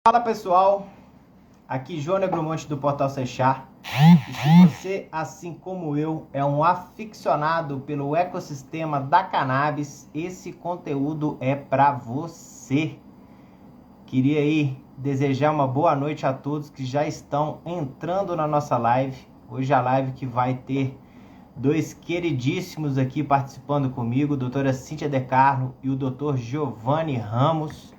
Fala pessoal, aqui João Negromonte do Portal Sechar. E se você, assim como eu, é um aficionado pelo ecossistema da cannabis, esse conteúdo é para você. Queria aí desejar uma boa noite a todos que já estão entrando na nossa live. Hoje a live que vai ter dois queridíssimos aqui participando comigo, a doutora Cíntia De Carlo e o doutor Giovanni Ramos.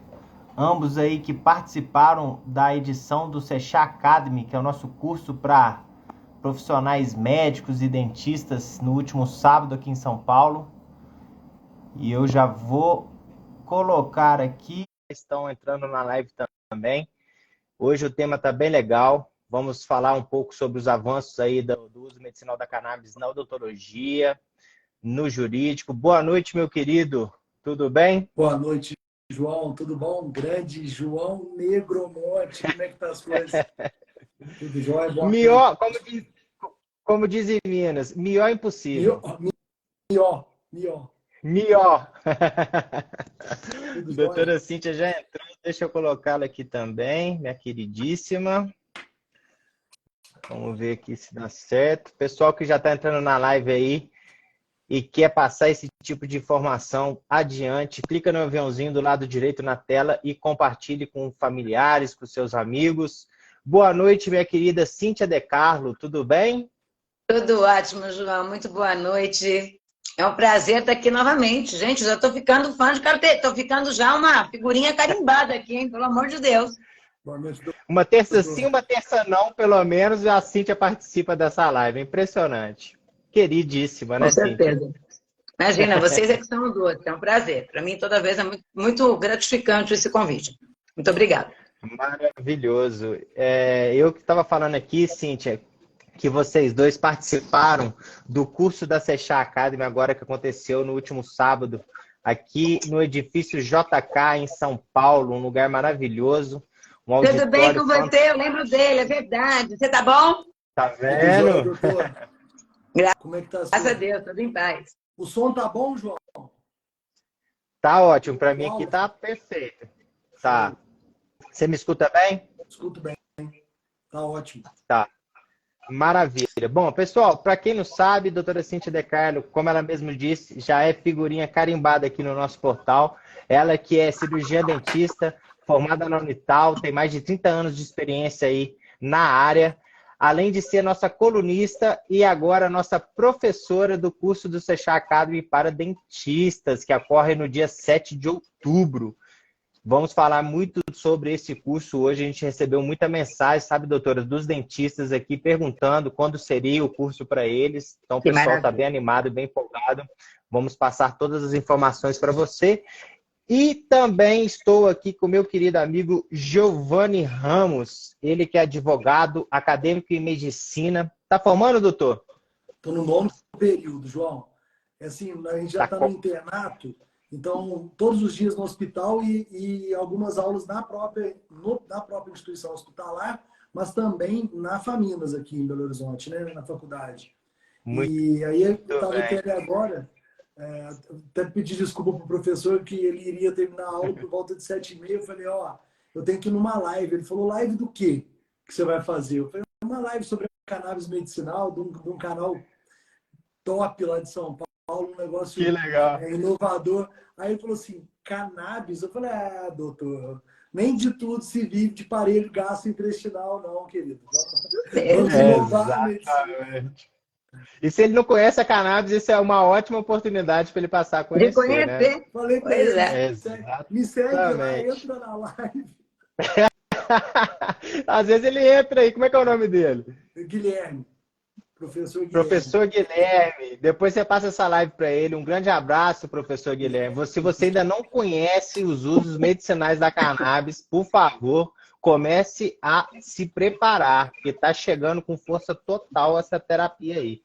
Ambos aí que participaram da edição do Sechar Academy, que é o nosso curso para profissionais médicos e dentistas, no último sábado aqui em São Paulo. E eu já vou colocar aqui, estão entrando na live também. Hoje o tema está bem legal. Vamos falar um pouco sobre os avanços aí do uso medicinal da cannabis na odontologia, no jurídico. Boa noite, meu querido. Tudo bem? Boa noite, João. Tudo bom? Grande João Negromonte. Como é que tá as coisas? Tudo jóia? Boa noite. Mió, como diz em Minas, mió é Mió, impossível. mió, mió. Mió. Tudo jóia? Doutora Cíntia já entrou, deixa eu colocá-la aqui também, minha queridíssima. Vamos ver aqui se dá certo. Pessoal que já está entrando na live aí e quer passar esse tipo de informação adiante, clica no aviãozinho do lado direito na tela e compartilhe com familiares, com seus amigos. Boa noite, minha querida Cíntia De Carlo, tudo bem? Tudo ótimo, João. Muito boa noite. É um prazer estar aqui novamente. Gente, já estou ficando fã de carteira. Estou ficando já uma figurinha carimbada aqui, hein? Pelo amor de Deus. Boa noite, Uma terça sim, doutor. uma terça não, pelo menos a Cíntia participa dessa live. Impressionante. Queridíssima, Com né, Cíntia? certeza. Imagina, vocês é que são dois. É um prazer. Para mim, toda vez é muito gratificante esse convite. Muito obrigada. Maravilhoso. Eu que estava falando aqui, Cíntia, que vocês dois participaram do curso da Sechar Academy, agora que aconteceu no último sábado, aqui no edifício JK, em São Paulo, um lugar maravilhoso, um Tudo bem auditório com fantástico. você? Eu lembro dele, é verdade. Você tá bom? Tá Tudo jóia, vendo? doutor? Graças Como é que tá as a coisas? Deus, tudo em paz. O som tá bom, João? Tá ótimo, para O mim aqui áudio? tá perfeito. Tá. Show. Você me escuta bem? Escuto bem. Tá ótimo. Tá. Maravilha. Bom, pessoal, para quem não sabe, doutora Cíntia De Carlo, como ela mesma disse, já é figurinha carimbada aqui no nosso portal. Ela que é cirurgiã dentista, formada na Unital, tem mais de 30 anos de experiência aí na área, além de ser nossa colunista e agora nossa professora do curso do Sechar Academy para dentistas, que ocorre no dia 7 de outubro. Vamos falar muito sobre esse curso hoje. A gente recebeu muita mensagem, sabe, doutora, dos dentistas aqui perguntando quando seria o curso para eles. Então, o Que pessoal está bem maravilha. animado, bem empolgado. Vamos passar todas as informações para você. E também estou aqui com meu querido amigo Giovanni Ramos, ele que é advogado, acadêmico em medicina. Está formando, doutor? Tô no nono período, João. É assim, a gente já Tá está no com... internato, então todos os dias no hospital e algumas aulas na própria instituição hospitalar, mas também na Faminas aqui em Belo Horizonte, né, na faculdade. Muito E aí eu estava bem. até agora, até pedir desculpa para o professor que ele iria terminar a aula por volta de 7h30. Eu falei, ó, eu tenho que ir numa live. Ele falou, live do quê que você vai fazer? Eu falei, uma live sobre cannabis medicinal, de um canal top lá de São Paulo, um Que negócio legal. inovador. Aí ele falou assim, cannabis? Eu falei, doutor, nem de tudo se vive de aparelho gastrointestinal, não, querido. Vamos inovar a medicina. Exatamente. E se ele não conhece a cannabis, isso é uma ótima oportunidade para ele passar a De conhecer, né? conhecer? Falei para Pois ele, é. me segue lá, Exatamente. entra na live. Às vezes ele entra aí. Como é que é o nome dele? Guilherme, professor Guilherme. Professor Guilherme. Depois você passa essa live para ele. Um grande abraço, professor Guilherme. Se você ainda não conhece os usos medicinais da cannabis, por favor, comece a se preparar, porque está chegando com força total essa terapia aí.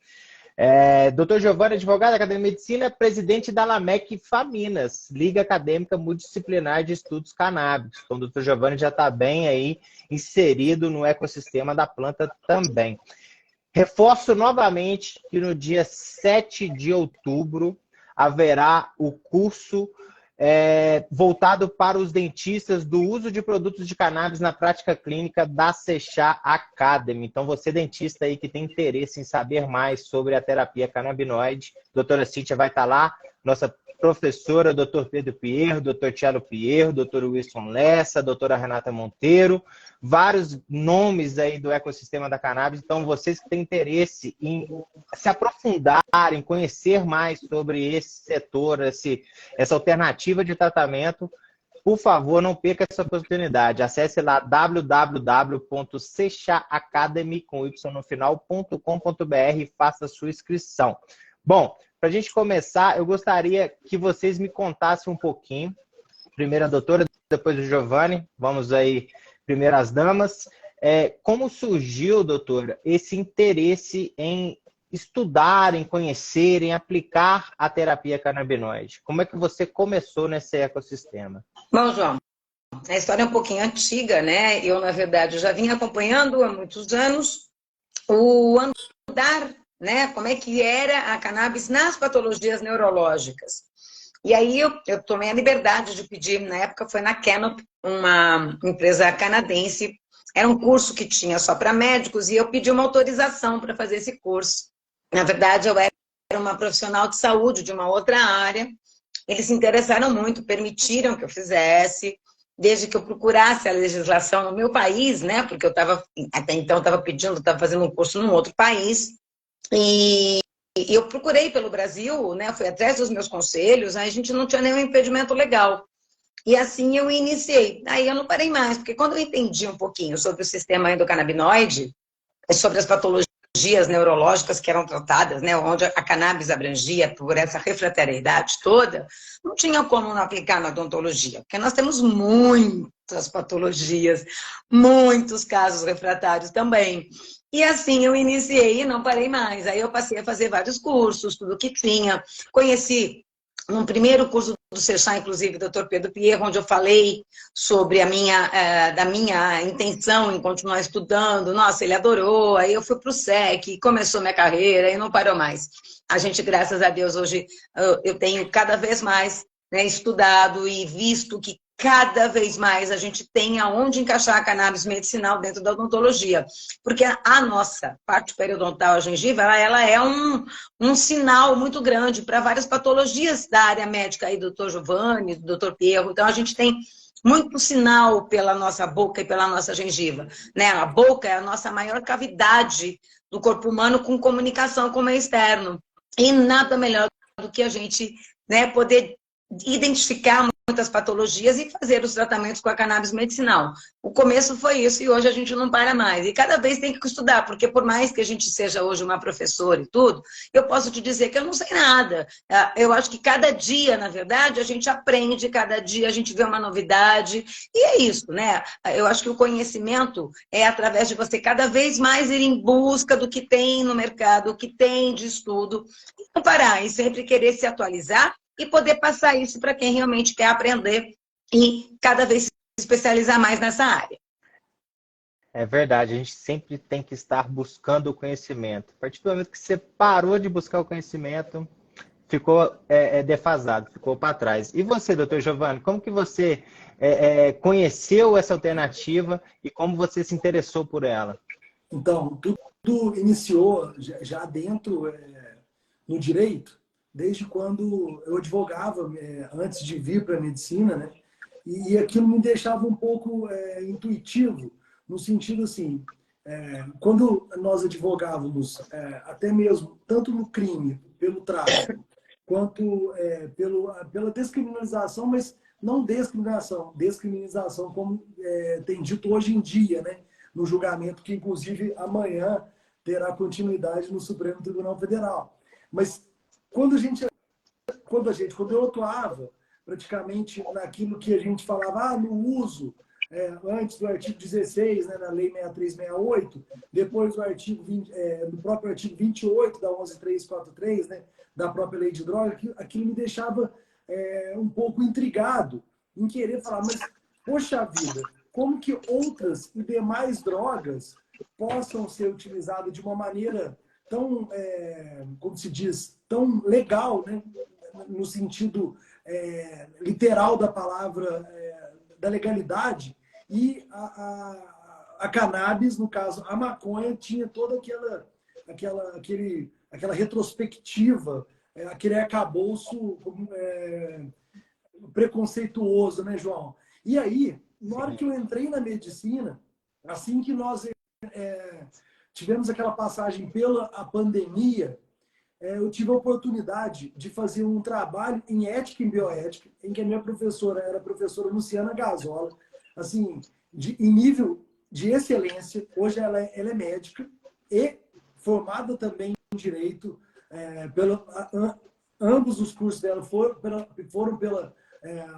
Dr. Giovanni, advogado da Academia de Medicina, presidente da LAMEC Faminas, Liga Acadêmica Multidisciplinar de Estudos Canábicos. Então, o Dr. Giovanni já está bem aí inserido no ecossistema da planta também. Reforço novamente que no dia 7 de outubro haverá o curso voltado para os dentistas do uso de produtos de cannabis na prática clínica da Seixá Academy. Então, você dentista aí que tem interesse em saber mais sobre a terapia canabinoide, doutora Cíntia vai estar lá, nossa professora, doutor Pedro Pierro, doutor Tiago Pierro, doutor Wilson Lessa, doutora Renata Monteiro, vários nomes aí do ecossistema da cannabis. Então, vocês que têm interesse em se aprofundar, em conhecer mais sobre esse setor, essa alternativa de tratamento, por favor, não perca essa oportunidade. Acesse lá www.seixaacademy.com.br e faça a sua inscrição. Bom, para a gente começar, eu gostaria que vocês me contassem um pouquinho. Primeiro a doutora, depois o Giovanni. Vamos aí, primeiro as damas. Como surgiu, doutora, esse interesse em estudar, em conhecer, em aplicar a terapia canabinoide? Como é que você começou nesse ecossistema? Bom, João, a história é um pouquinho antiga, né? Eu, na verdade, já vinha acompanhando há muitos anos o andar, né? Como é que era a cannabis nas patologias neurológicas. E aí eu tomei a liberdade de pedir, na época foi na Canop, uma empresa canadense, era um curso que tinha só para médicos, e eu pedi uma autorização para fazer esse curso. Na verdade, eu era uma profissional de saúde de uma outra área, eles se interessaram muito, permitiram que eu fizesse, desde que eu procurasse a legislação no meu país, né? Porque eu estava, até então, estava fazendo um curso num outro país, e eu procurei pelo Brasil, né? Fui atrás dos meus conselhos, a gente não tinha nenhum impedimento legal. E assim eu iniciei. Aí eu não parei mais, porque quando eu entendi um pouquinho sobre o sistema endocannabinoide, sobre as patologias neurológicas que eram tratadas, né, onde a cannabis abrangia por essa refratariedade toda, não tinha como não aplicar na odontologia, porque nós temos muitas patologias, muitos casos refratários também. E assim eu iniciei e não parei mais. Aí eu passei a fazer vários cursos, tudo que tinha. Conheci num primeiro curso do Seixá, inclusive, doutor Pedro Pierro, onde eu falei sobre da minha intenção em continuar estudando. Nossa, ele adorou. Aí eu fui para o SEC, começou minha carreira e não parou mais. A gente, graças a Deus, hoje eu tenho cada vez mais, né, estudado e visto que cada vez mais a gente tem aonde encaixar a cannabis medicinal dentro da odontologia. Porque a nossa parte periodontal, a gengiva, ela é um sinal muito grande para várias patologias da área médica, aí, do Dr. Giovanni, do Dr. Pierro. Então, a gente tem muito sinal pela nossa boca e pela nossa gengiva, né? A boca é a nossa maior cavidade do corpo humano com comunicação com o meio externo. E nada melhor do que a gente, né, poder identificar muitas patologias e fazer os tratamentos com a cannabis medicinal. O começo foi isso e hoje a gente não para mais. E cada vez tem que estudar, porque por mais que a gente seja hoje uma professora e tudo, eu posso te dizer que eu não sei nada. Eu acho que cada dia, na verdade, a gente aprende, cada dia a gente vê uma novidade. E é isso, né? Eu acho que o conhecimento é através de você cada vez mais ir em busca do que tem no mercado, o que tem de estudo, e não parar, e sempre querer se atualizar e poder passar isso para quem realmente quer aprender e cada vez se especializar mais nessa área. É verdade, a gente sempre tem que estar buscando o conhecimento. A partir do momento que você parou de buscar o conhecimento, ficou defasado, ficou para trás. E você, doutor Giovanni, como que você conheceu essa alternativa e como você se interessou por ela? Então, tudo iniciou já dentro, no direito, desde quando eu advogava, antes de vir para a medicina, né? E aquilo me deixava um pouco intuitivo, no sentido assim, quando nós advogávamos, até mesmo, tanto no crime, pelo tráfico, quanto pela descriminalização, mas não descriminalização como tem dito hoje em dia, né? No julgamento que, inclusive, amanhã terá continuidade no Supremo Tribunal Federal. Mas quando eu atuava praticamente naquilo que a gente falava, no uso, antes do artigo 16, né, na Lei 6368, depois do artigo 20, do próprio artigo 28 da 11343, né, da própria Lei de Drogas, aquilo me deixava um pouco intrigado em querer falar, mas, poxa vida, como que outras e demais drogas possam ser utilizadas de uma maneira tão, como se diz, tão legal, né? No sentido literal da palavra, da legalidade, e a cannabis, no caso, a maconha, tinha toda aquela retrospectiva, aquele arcabouço preconceituoso, né, João? E aí, na hora que eu entrei na medicina, assim que nós tivemos aquela passagem pela pandemia, eu tive a oportunidade de fazer um trabalho em ética e bioética, em que a minha professora era a professora Luciana Gazola, assim, em nível de excelência. Hoje ela é médica e formada também em Direito. Ambos os cursos dela foram pela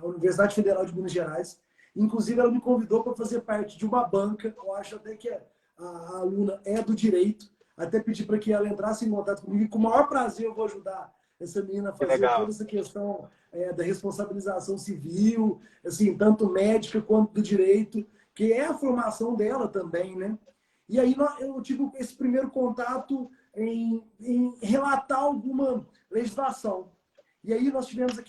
Universidade Federal de Minas Gerais. Inclusive, ela me convidou para fazer parte de uma banca. Eu acho até que a aluna é do Direito. Até pedi para que ela entrasse em contato comigo. E com o maior prazer eu vou ajudar essa menina a fazer toda essa questão da responsabilização civil, assim, tanto médica quanto do direito, que é a formação dela também, né? E aí eu tive esse primeiro contato em relatar alguma legislação. E aí nós tivemos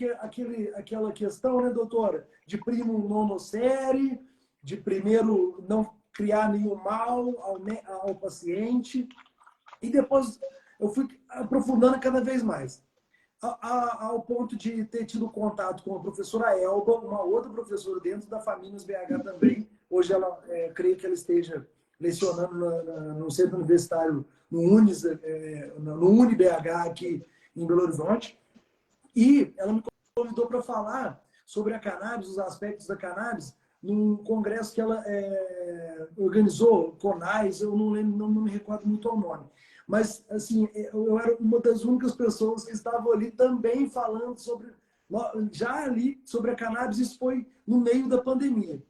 aquela questão, né, doutora, de primo nonocere, de primeiro não criar nenhum mal ao paciente. E depois eu fui aprofundando cada vez mais, ao ponto de ter tido contato com a professora Elba, uma outra professora dentro da Famílias BH também. Hoje ela, creio que ela esteja lecionando no Centro Universitário, no UniBH, aqui em Belo Horizonte. E ela me convidou para falar sobre a cannabis, os aspectos da cannabis, num congresso que ela organizou, CONAIS, eu não me recordo muito ao nome. Mas, assim, eu era uma das únicas pessoas que estavam ali também falando já ali sobre a cannabis. Isso foi no meio da pandemia.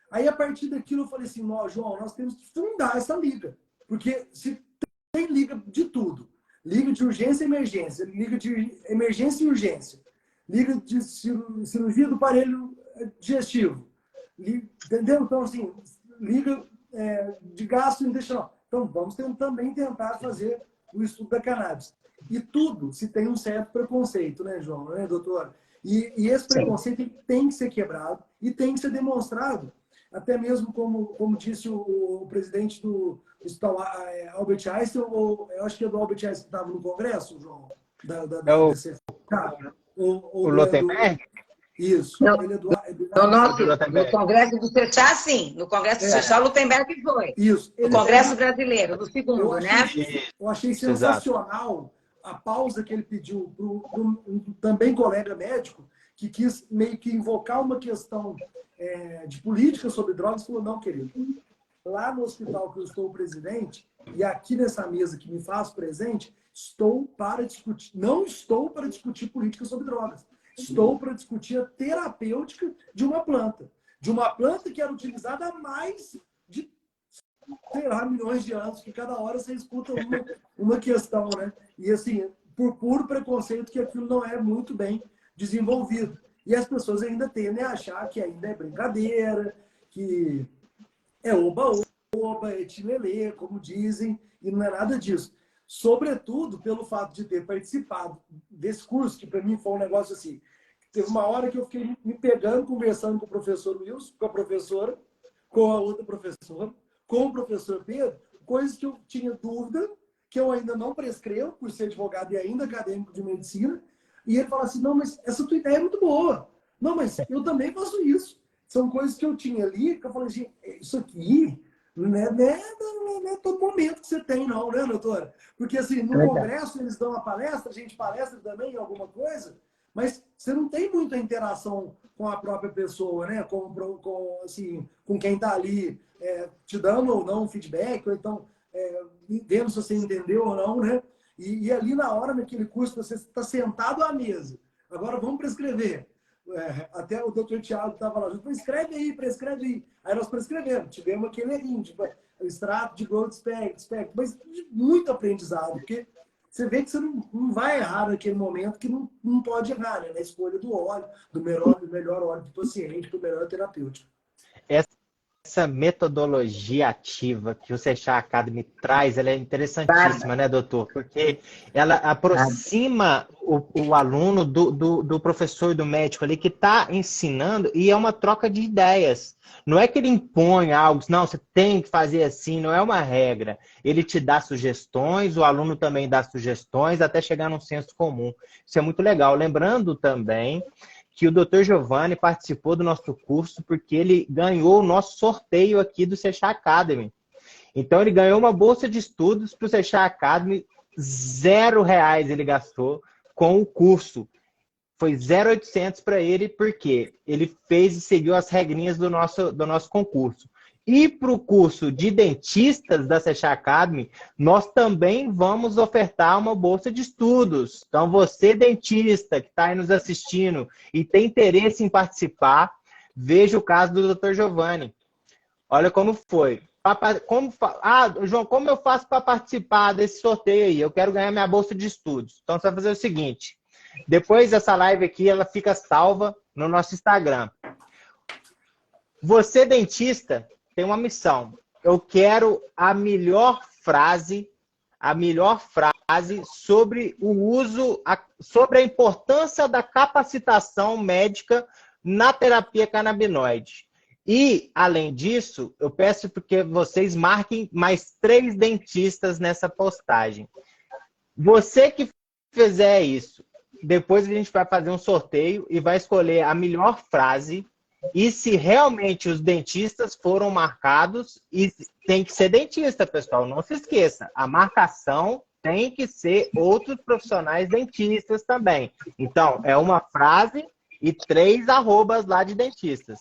Aí, a partir daquilo, eu falei assim, João, nós temos que fundar essa liga. Porque se tem liga de tudo, liga de urgência e emergência, liga de emergência e urgência, liga de cirurgia do aparelho digestivo, entendeu? Então, assim, liga de gasto intestinal. Então, vamos também tentar fazer o estudo da cannabis. E tudo se tem um certo preconceito, né, João? Né, doutora? E esse preconceito tem que ser quebrado e tem que ser demonstrado, até mesmo como disse o presidente do Hospital Albert Einstein, ou eu acho que é do Albert Einstein que estava no Congresso, João? O Lotenberg? Isso. Não. Ele é do No Congresso do Sechá, sim. No Congresso do Sechá, o Lutemberg foi. Isso. O Congresso Brasileiro, do segundo, né? Eu achei sensacional a pausa que ele pediu para um também colega médico que quis meio que invocar uma questão de política sobre drogas. Falou, não, querido, lá no hospital que eu estou presidente e aqui nessa mesa que me faz presente, não estou para discutir política sobre drogas. Estou para discutir a terapêutica de uma planta que era utilizada há mais de, sei lá, milhões de anos, que cada hora você escuta uma questão, né? E assim, por puro preconceito que aquilo não é muito bem desenvolvido. E as pessoas ainda tendem a achar que ainda é brincadeira, que é oba-oba, é tilelê, como dizem, e não é nada disso. Sobretudo pelo fato de ter participado desse curso, que para mim foi um negócio assim. Teve uma hora que eu fiquei me pegando, conversando com o professor Wilson, com a professora, com a outra professora, com o professor Pedro, coisas que eu tinha dúvida, que eu ainda não prescrevo, por ser advogado e ainda acadêmico de medicina. E ele fala assim, não, mas essa tua ideia é muito boa. Não, mas eu também faço isso. São coisas que eu tinha ali, que eu falei assim, isso aqui não é todo momento que você tem, não, né, doutora? Porque, assim, no congresso eles dão uma palestra, a gente palestra também em alguma coisa, mas você não tem muita interação com a própria pessoa, né? Com quem está ali te dando ou não um feedback, ou então vendo se você entendeu ou não, né? E ali na hora, naquele curso, você está sentado à mesa. Agora vamos prescrever. Até o doutor Tiago estava lá junto, prescreve aí. Aí nós prescrevemos, tivemos aquele errinho, tipo, extrato de growth spec, mas muito aprendizado, porque você vê que você não vai errar naquele momento que não pode errar, né? Na escolha do óleo, do melhor óleo do paciente, do melhor terapêutico. essa metodologia ativa que o Seixar Academy traz, ela é interessantíssima, né, doutor? Porque ela aproxima o aluno do professor e do médico ali que está ensinando, e é uma troca de ideias. Não é que ele impõe algo, não, você tem que fazer assim, não é uma regra. Ele te dá sugestões, o aluno também dá sugestões, até chegar num senso comum. Isso é muito legal. Lembrando também que o Dr. Giovanni participou do nosso curso porque ele ganhou o nosso sorteio aqui do Seixar Academy. Então, ele ganhou uma bolsa de estudos para o Seixar Academy, R$ 0 ele gastou com o curso. Foi 0,800 para ele, porque ele fez e seguiu as regrinhas do nosso concurso. E para o curso de dentistas da Seixar Academy, nós também vamos ofertar uma bolsa de estudos. Então, você, dentista, que está aí nos assistindo e tem interesse em participar, veja o caso do Dr. Giovanni. Olha como foi. João, como eu faço para participar desse sorteio aí? Eu quero ganhar minha bolsa de estudos. Então, você vai fazer o seguinte. Depois dessa live aqui, ela fica salva no nosso Instagram. Você, dentista, tem uma missão. Eu quero a melhor frase sobre o uso, sobre a importância da capacitação médica na terapia canabinoide. E, além disso, eu peço que vocês marquem mais 3 dentistas nessa postagem. Você que fizer isso, depois a gente vai fazer um sorteio e vai escolher a melhor frase. E se realmente os dentistas foram marcados, e tem que ser dentista, pessoal, não se esqueça. A marcação tem que ser outros profissionais dentistas também. Então, é uma frase e 3 arrobas lá de dentistas.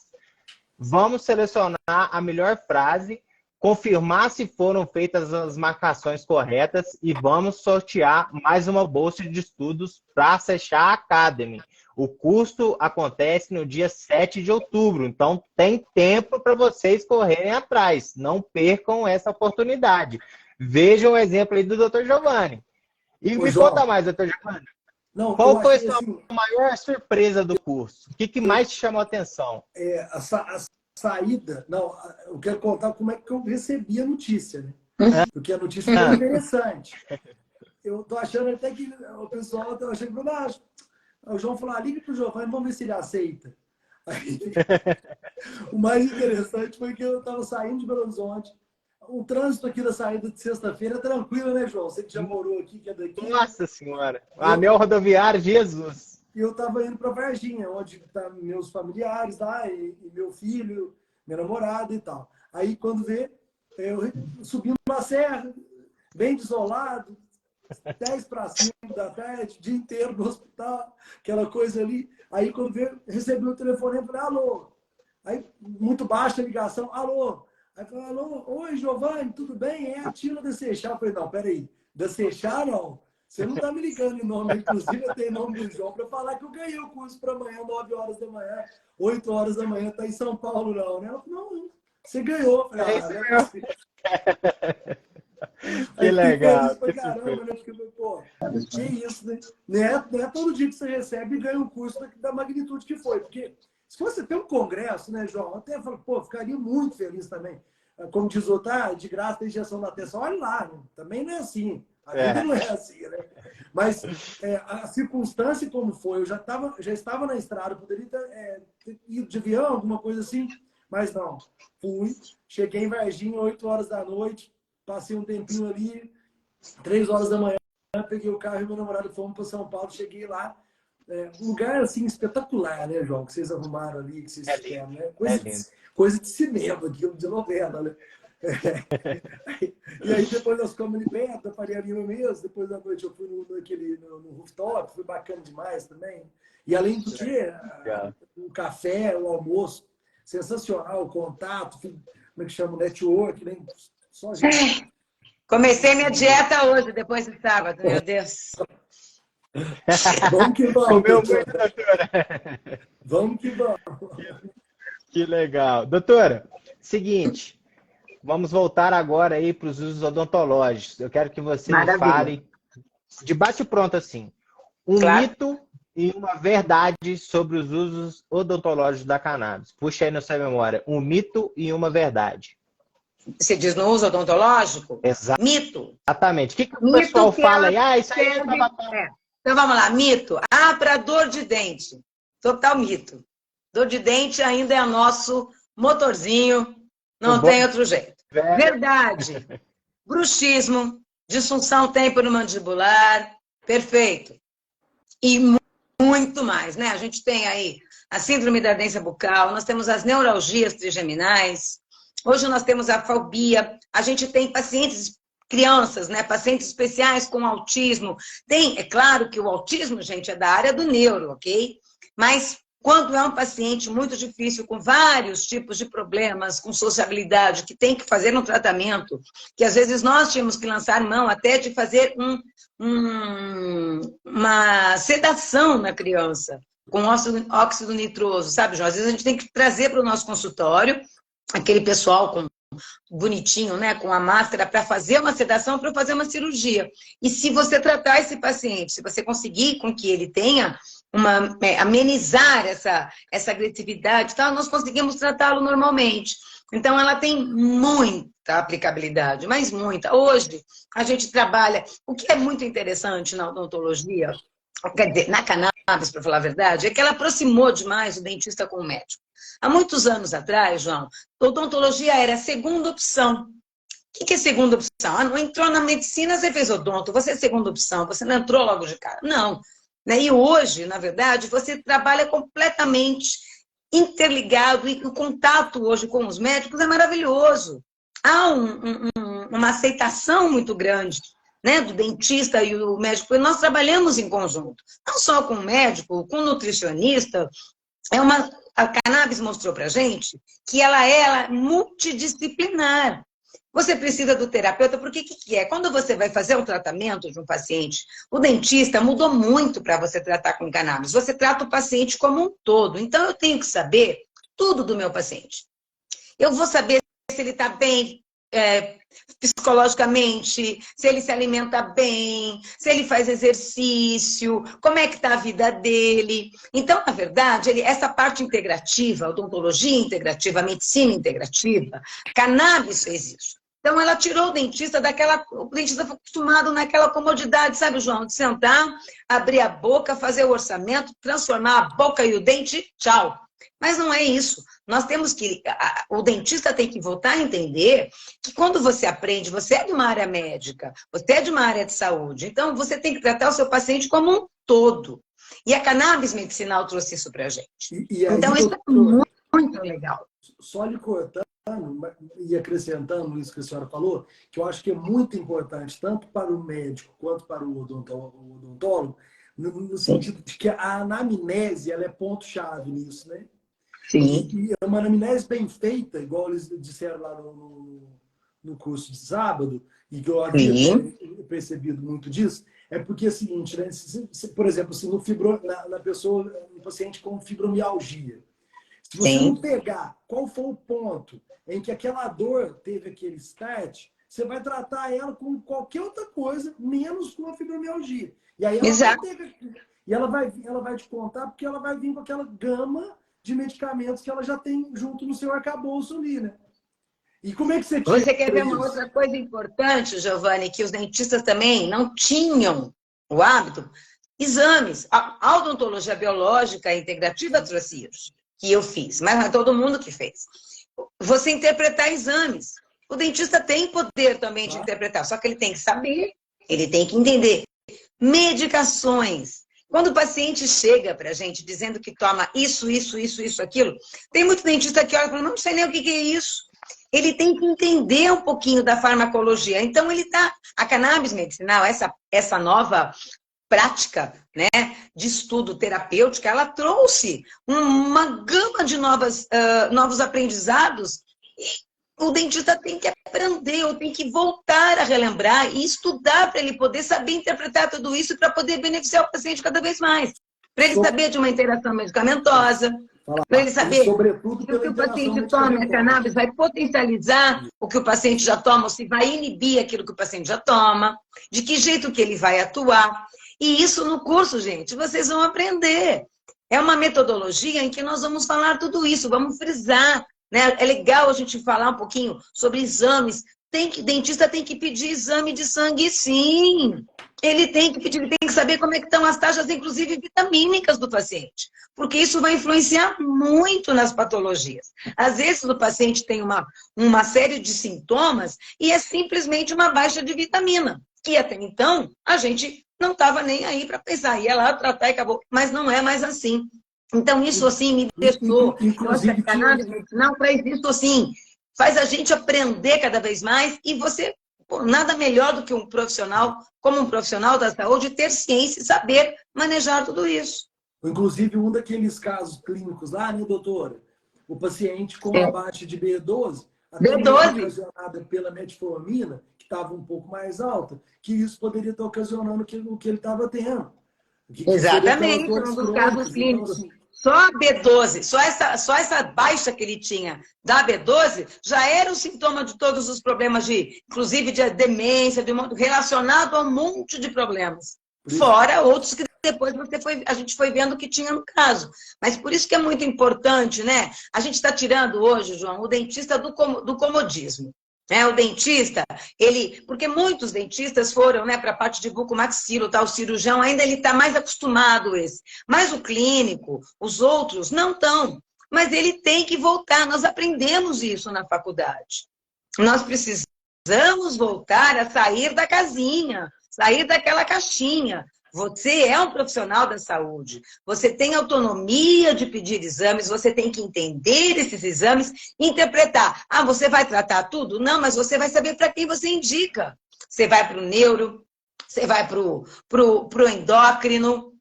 Vamos selecionar a melhor frase, confirmar se foram feitas as marcações corretas e vamos sortear mais uma bolsa de estudos para a Seixar Academy. O curso acontece no dia 7 de outubro, então tem tempo para vocês correrem atrás. Não percam essa oportunidade. Vejam o exemplo aí do Dr. Giovanni. E me conta mais, Dr. Giovanni. Não, qual foi a sua assim, maior surpresa do curso? O que mais te chamou a atenção? A saída... Não, eu quero contar como é que eu recebi a notícia, né? Porque a notícia foi interessante. Eu tô achando até que o pessoal tá achando que o João falou, liga pro Giovanni, vamos ver se ele aceita. Aí, o mais interessante foi que eu estava saindo de Belo Horizonte. O trânsito aqui da saída de sexta-feira é tranquilo, né, João? Você que já morou aqui, que é daqui. Nossa Senhora! Anel rodoviário, Jesus! E eu estava indo para Varginha, onde tá meus familiares lá, e meu filho, minha namorada e tal. Aí, quando vê, eu subindo uma serra, bem desolado, 10 para 5 da tarde, dia inteiro no hospital, aquela coisa ali. Aí, quando veio, recebi o telefone e falei, alô. Aí, muito baixa a ligação, alô. Aí, falei, alô, oi, Giovanni, tudo bem? É a Tila da Seixar. Eu falei, não, peraí, da Seixar, não. Você não tá me ligando em nome, inclusive eu tenho nome do João para falar que eu ganhei o curso para amanhã, 9 horas da manhã, 8 horas da manhã, tá em São Paulo, não, né? Ela falou, não, você ganhou. Eu falei, que legal. Pra caramba, né? Porque, pô, que isso, né? Não é todo dia que você recebe e ganha um curso da magnitude que foi. Porque se fosse ter um congresso, né, João? Até falo, pô, ficaria muito feliz também. Como diz o outro, de graça tem injeção na testa. Olha lá, né? Também não é assim. A vida não é assim, né? Mas a circunstância como foi, eu já estava na estrada, poderia ter ido de avião, alguma coisa assim, mas não. Fui, cheguei em Varginha, 8 horas da noite, passei um tempinho ali, 3 horas da manhã, peguei o carro e meu namorado fomos para São Paulo, cheguei lá. Um lugar assim espetacular, né, João? Que vocês arrumaram ali, que vocês fizeram, né? Coisa de cinema, de novela, né? E aí depois nós ficamos ali perto da Faria Lima mesmo. Depois da noite eu fui no rooftop, foi bacana demais também. E além do que, o café, o almoço, sensacional, o contato, como é que chama? O network, né? Só gente. Comecei minha dieta hoje, depois do sábado, meu Deus. Vamos que vamos. Comeu muito, doutora. Vamos que vamos. Que legal. Doutora, seguinte, vamos voltar agora aí para os usos odontológicos. Eu quero que você me fale, de bate-pronto assim, um mito e uma verdade sobre os usos odontológicos da cannabis. Puxa aí na sua memória, um mito e uma verdade. Você diz no uso odontológico? Mito. Exatamente. O que o Mito pessoal que fala ela aí? Ah, isso aí serve... tava... Então vamos lá, mito. Ah, para dor de dente. Total mito. Dor de dente ainda é o nosso motorzinho, não tem outro jeito. Verdade. Bruxismo, disfunção temporomandibular, perfeito. E muito mais, né? A gente tem aí a síndrome da ardência bucal, nós temos as neuralgias trigeminais, hoje nós temos a fobia, a gente tem pacientes, crianças, né? Pacientes especiais com autismo. Tem, é claro que o autismo, gente, é da área do neuro, ok? Mas quando é um paciente muito difícil, com vários tipos de problemas, com sociabilidade, que tem que fazer um tratamento, que às vezes nós tínhamos que lançar mão até de fazer uma sedação na criança, com óxido nitroso, sabe, João? Às vezes a gente tem que trazer para o nosso consultório aquele pessoal bonitinho, né, com a máscara, para fazer uma sedação, para fazer uma cirurgia. E se você tratar esse paciente, se você conseguir com que ele tenha amenizar essa agressividade, tal, nós conseguimos tratá-lo normalmente. Então, ela tem muita aplicabilidade, mas muita. Hoje, a gente trabalha... O que é muito interessante na odontologia, quer dizer, na cannabis, para falar a verdade, é que ela aproximou demais o dentista com o médico. Há muitos anos atrás, João, a odontologia era a segunda opção. O que é segunda opção? Ah, não entrou na medicina, você fez odonto, você é segunda opção, você não entrou logo de cara. Não. E hoje, na verdade, você trabalha completamente interligado e o contato hoje com os médicos é maravilhoso. Há uma aceitação muito grande, né, do dentista e o médico, porque nós trabalhamos em conjunto. Não só com o médico, com o nutricionista. A cannabis mostrou pra gente que ela é multidisciplinar. Você precisa do terapeuta, porque o que é? Quando você vai fazer um tratamento de um paciente, o dentista mudou muito para você tratar com cannabis. Você trata o paciente como um todo. Então, eu tenho que saber tudo do meu paciente. Eu vou saber se ele está bem psicologicamente, se ele se alimenta bem, se ele faz exercício, como é que está a vida dele. Então, na verdade, essa parte integrativa, a odontologia integrativa, a medicina integrativa, cannabis fez isso. Então, ela tirou o dentista daquela... O dentista foi acostumado naquela comodidade, sabe, João? De sentar, abrir a boca, fazer o orçamento, transformar a boca e o dente, tchau. Mas não é isso. Nós temos que... O dentista tem que voltar a entender que quando você aprende, você é de uma área médica, você é de uma área de saúde, então você tem que tratar o seu paciente como um todo. E a cannabis medicinal trouxe isso pra gente. Então, isso é muito legal. Só lhe cortando e acrescentando isso que a senhora falou, que eu acho que é muito importante, tanto para o médico quanto para o odontólogo, no sentido de que a anamnese ela é ponto-chave nisso, né? Sim. E uma anamnese bem feita, igual eles disseram lá no curso de sábado, e que eu havia percebido muito disso, é porque é o seguinte, né? Por exemplo, assim, na pessoa, no paciente com fibromialgia, se você não pegar qual foi o ponto em que aquela dor teve aquele start, você vai tratar ela com qualquer outra coisa, menos com a fibromialgia. E aí ela vai te contar, porque ela vai vir com aquela gama de medicamentos que ela já tem junto no seu arcabouço ali, né? E como é que você tira Você quer ver isso? uma outra coisa importante, Giovanni, que os dentistas também não tinham o hábito? Exames. A odontologia biológica integrativa trouxe isso, que eu fiz, mas não é todo mundo que fez. Você interpretar exames. O dentista tem poder também de interpretar, só que ele tem que saber, ele tem que entender. Medicações. Quando o paciente chega para a gente dizendo que toma isso, aquilo, tem muito dentista que olha e fala, não sei nem o que é isso. Ele tem que entender um pouquinho da farmacologia. Então, a cannabis medicinal, essa nova prática, né, de estudo terapêutico, ela trouxe uma gama de novos aprendizados e o dentista tem que aprender, ou tem que voltar a relembrar e estudar para ele poder saber interpretar tudo isso para poder beneficiar o paciente cada vez mais. Para ele saber de uma interação medicamentosa, para ele saber que o que o paciente toma, a cannabis, vai potencializar o que o paciente já toma, ou se vai inibir aquilo que o paciente já toma, de que jeito que ele vai atuar. E isso no curso, gente, vocês vão aprender. É uma metodologia em que nós vamos falar tudo isso, vamos frisar, né? É legal a gente falar um pouquinho sobre exames. Dentista tem que pedir exame de sangue, sim. Ele tem que pedir, ele tem que saber como é que estão as taxas, inclusive vitamínicas do paciente. Porque isso vai influenciar muito nas patologias. Às vezes o paciente tem uma série de sintomas e é simplesmente uma baixa de vitamina. E até então, a gente não estava nem aí para pensar. Ia lá tratar e acabou. Mas não é mais assim. Então, isso assim me deixou. Nossa, a cannabis medicinal traz isso assim. Faz a gente aprender cada vez mais e você, pô, nada melhor do que um profissional, como um profissional da saúde, ter ciência e saber manejar tudo isso. Inclusive, um daqueles casos clínicos lá, né, doutora? O paciente com uma baixa de B12, até ocasionada pela metformina, que estava um pouco mais alta, que isso poderia estar ocasionando o que ele estava tendo. Exatamente, um dos casos clínicos. Então, assim, só a B12, só essa baixa que ele tinha da B12 já era o sintoma de todos os problemas, inclusive de demência, relacionado a um monte de problemas. Fora outros que depois a gente foi vendo que tinha no caso. Mas por isso que é muito importante, né? A gente está tirando hoje, João, o dentista do comodismo. O dentista, porque muitos dentistas foram, né, para a parte de bucomaxilo, tá? O cirurgião ainda ele está mais acostumado esse. Mas o clínico, os outros, não estão. Mas ele tem que voltar. Nós aprendemos isso na faculdade. Nós precisamos voltar a sair da casinha, sair daquela caixinha. Você é um profissional da saúde, você tem autonomia de pedir exames, você tem que entender esses exames e interpretar. Ah, você vai tratar tudo? Não, mas você vai saber para quem você indica. Você vai para o neuro, você vai para o endócrino,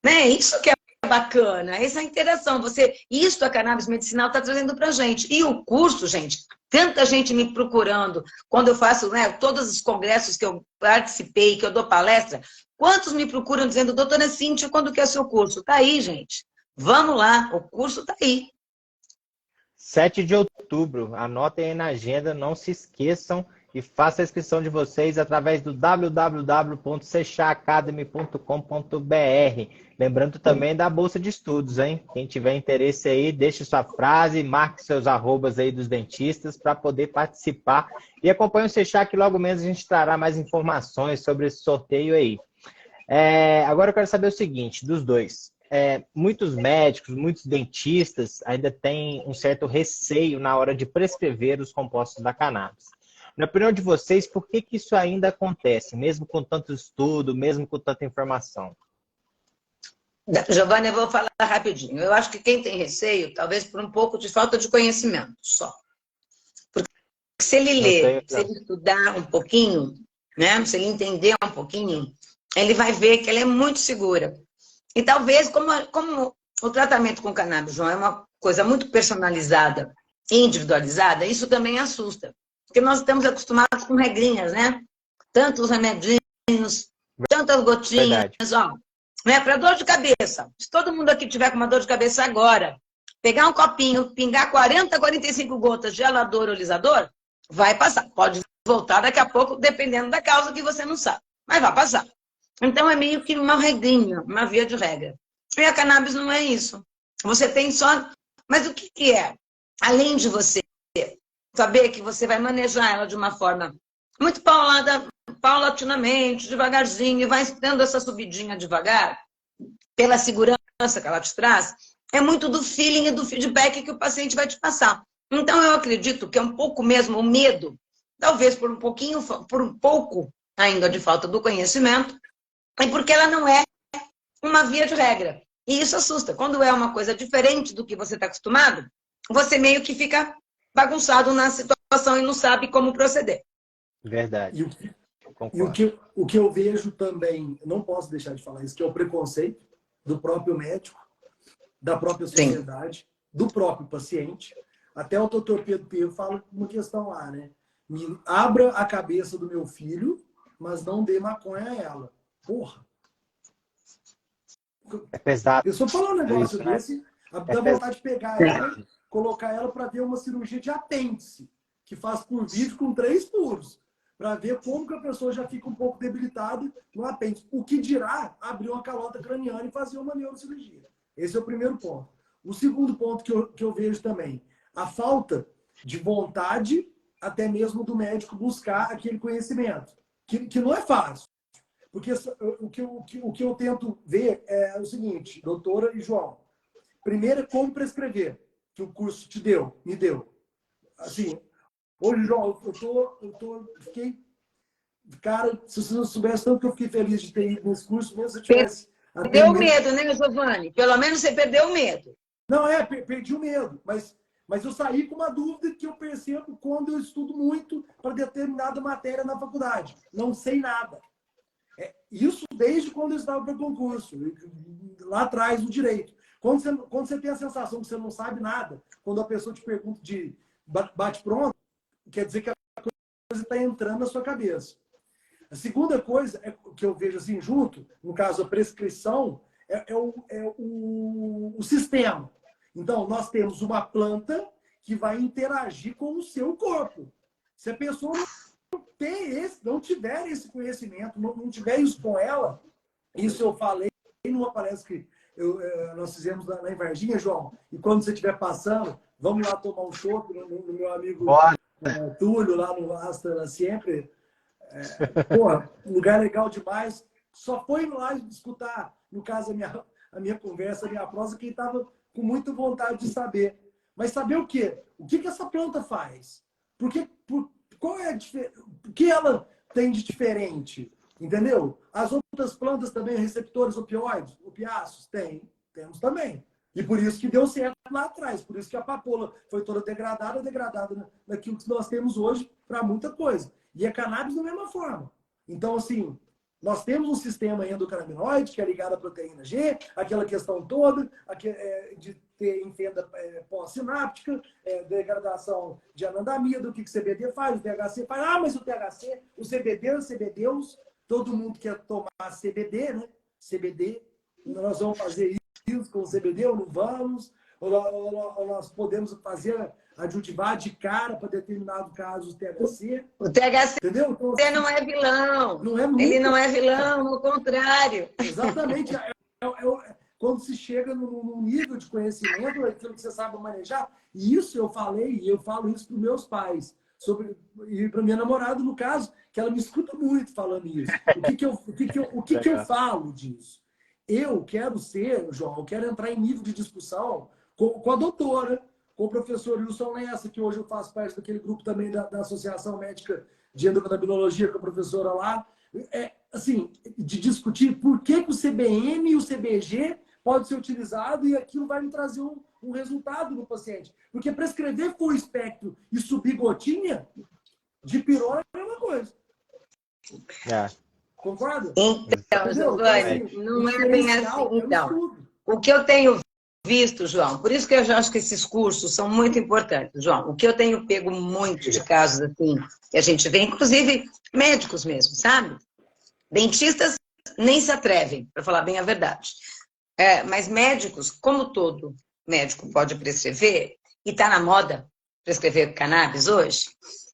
né? Isso que é bacana, essa interação. Isso a cannabis medicinal está trazendo para a gente. E o curso, gente, tanta gente me procurando, quando eu faço, né, todos os congressos que eu participei, que eu dou palestra, quantos me procuram dizendo, doutora Cíntia, quando que é o seu curso? Tá aí, gente. Vamos lá, o curso tá aí. 7 de outubro, anotem aí na agenda, não se esqueçam e façam a inscrição de vocês através do www.sechacademy.com.br. Lembrando também da bolsa de estudos, hein? Quem tiver interesse aí, deixe sua frase, marque seus arrobas aí dos dentistas para poder participar. E acompanhe o Sechá que logo menos a gente trará mais informações sobre esse sorteio aí. Agora eu quero saber o seguinte, dos dois. Muitos médicos, muitos dentistas ainda têm um certo receio na hora de prescrever os compostos da cannabis. Na opinião de vocês, por que isso ainda acontece, mesmo com tanto estudo, mesmo com tanta informação? Giovana, eu vou falar rapidinho. Eu acho que quem tem receio, talvez por um pouco de falta de conhecimento só. Porque se ele ler, se ele estudar um pouquinho, né? Se ele entender um pouquinho, ele vai ver que ela é muito segura. E talvez, como o tratamento com cannabis, João, é uma coisa muito personalizada e individualizada, isso também assusta. Porque nós estamos acostumados com regrinhas, né? Tantos remedinhos, tantas gotinhas, ó. Né? Para dor de cabeça. Se todo mundo aqui tiver com uma dor de cabeça agora, pegar um copinho, pingar 40, 45 gotas de gelador ou lisador, vai passar. Pode voltar daqui a pouco, dependendo da causa que você não sabe. Mas vai passar. Então é meio que uma regrinha, uma via de regra. E a cannabis não é isso. Você tem só... Mas o que é? Além de você saber que você vai manejar ela de uma forma muito paulatinamente, devagarzinho, e vai dando essa subidinha devagar, pela segurança que ela te traz, é muito do feeling e do feedback que o paciente vai te passar. Então, eu acredito que é um pouco mesmo o medo, talvez por um pouco ainda de falta do conhecimento, e porque ela não é uma via de regra. E isso assusta. Quando é uma coisa diferente do que você está acostumado, você meio que fica bagunçado na situação e não sabe como proceder. Verdade. O que eu vejo também, não posso deixar de falar isso, que é o preconceito do próprio médico, da própria sociedade, do próprio paciente. Até o doutor Pedro Pinheiro fala uma questão lá, né? Abra a cabeça do meu filho, mas não dê maconha a ela. Porra! É pesado. Eu só falo um negócio desse, dá vontade de pegar ela, colocar ela para ver uma cirurgia de apêndice, que faz por vídeo com 3 furos. para ver como que a pessoa já fica um pouco debilitada no apêndice. O que dirá abrir uma calota craniana e fazer uma neurocirurgia. Esse é o primeiro ponto. O segundo ponto que eu vejo também, a falta de vontade, até mesmo do médico buscar aquele conhecimento, que não é fácil. Porque o que eu tento ver é o seguinte, doutora e João. Primeiro é como prescrever, que o curso me deu. Assim, hoje, João, fiquei... Cara, se você não soubesse tanto que eu fiquei feliz de ter ido nesse curso, mesmo se eu tivesse... Perdeu o medo, né, Giovanni? Pelo menos você perdeu o medo. Não, perdi o medo, mas eu saí com uma dúvida que eu percebo quando eu estudo muito para determinada matéria na faculdade. Não sei nada. Isso desde quando eu estava para concurso, lá atrás, no direito. Quando você tem a sensação que você não sabe nada, quando a pessoa te pergunta de bate-pronto, quer dizer que a coisa está entrando na sua cabeça. A segunda coisa que eu vejo assim junto, no caso a prescrição, é o sistema. Então, nós temos uma planta que vai interagir com o seu corpo. Se a pessoa não tiver esse conhecimento, não tiver isso com ela, isso eu falei numa palestra que nós fizemos lá em Varginha, João, e quando você estiver passando, vamos lá tomar um chopp no meu amigo Túlio, lá no Astra Sempre. Porra, lugar legal demais. Só foi lá escutar, no caso, a minha conversa, a minha prosa, quem estava com muita vontade de saber. Mas saber o quê? O que essa planta faz? Qual é o que ela tem de diferente? Entendeu? As outras plantas também, receptores opiáceos, temos também. E por isso que deu certo lá atrás. Por isso que a papoula foi toda degradada naquilo que nós temos hoje para muita coisa. E a cannabis da mesma forma. Então, assim, nós temos um sistema endocannabinoide que é ligado à proteína G, aquela questão toda de ter em fenda pós-sináptica, degradação de anandamida, o que o CBD faz, o THC faz. Ah, mas o THC, o CBD, os CBDs, todo mundo quer tomar CBD, né? CBD, nós vamos fazer isso com o CBD ou não vamos? Ou nós podemos fazer adjuntivar de cara para determinado caso o THC. O THC, entendeu? Então, assim, não é vilão. Não é nunca. Ele não é vilão, ao contrário. Exatamente. Quando se chega num nível de conhecimento, aquilo que você sabe manejar, e isso eu falei, e eu falo isso para os meus pais, e para minha namorada, no caso, que ela me escuta muito falando isso. O que eu falo disso? Eu quero João, eu quero entrar em nível de discussão com a doutora, com o professor Wilson Lessa, que hoje eu faço parte daquele grupo também da Associação Médica de Endocrinologia, com a professora lá, assim, de discutir por que o CBN e o CBG pode ser utilizado e aquilo vai me trazer um resultado no paciente. Porque prescrever full espectro e subir gotinha de pirona é a mesma coisa. Concorda? Então, Giovanni, não é bem assim. Então, o que eu tenho visto, João, por isso que eu já acho que esses cursos são muito importantes, João. O que eu tenho pego muito de casos assim, que a gente vê, inclusive médicos mesmo, sabe? Dentistas nem se atrevem, para falar bem a verdade. Mas médicos, como todo médico pode prescrever, e está na moda prescrever cannabis hoje,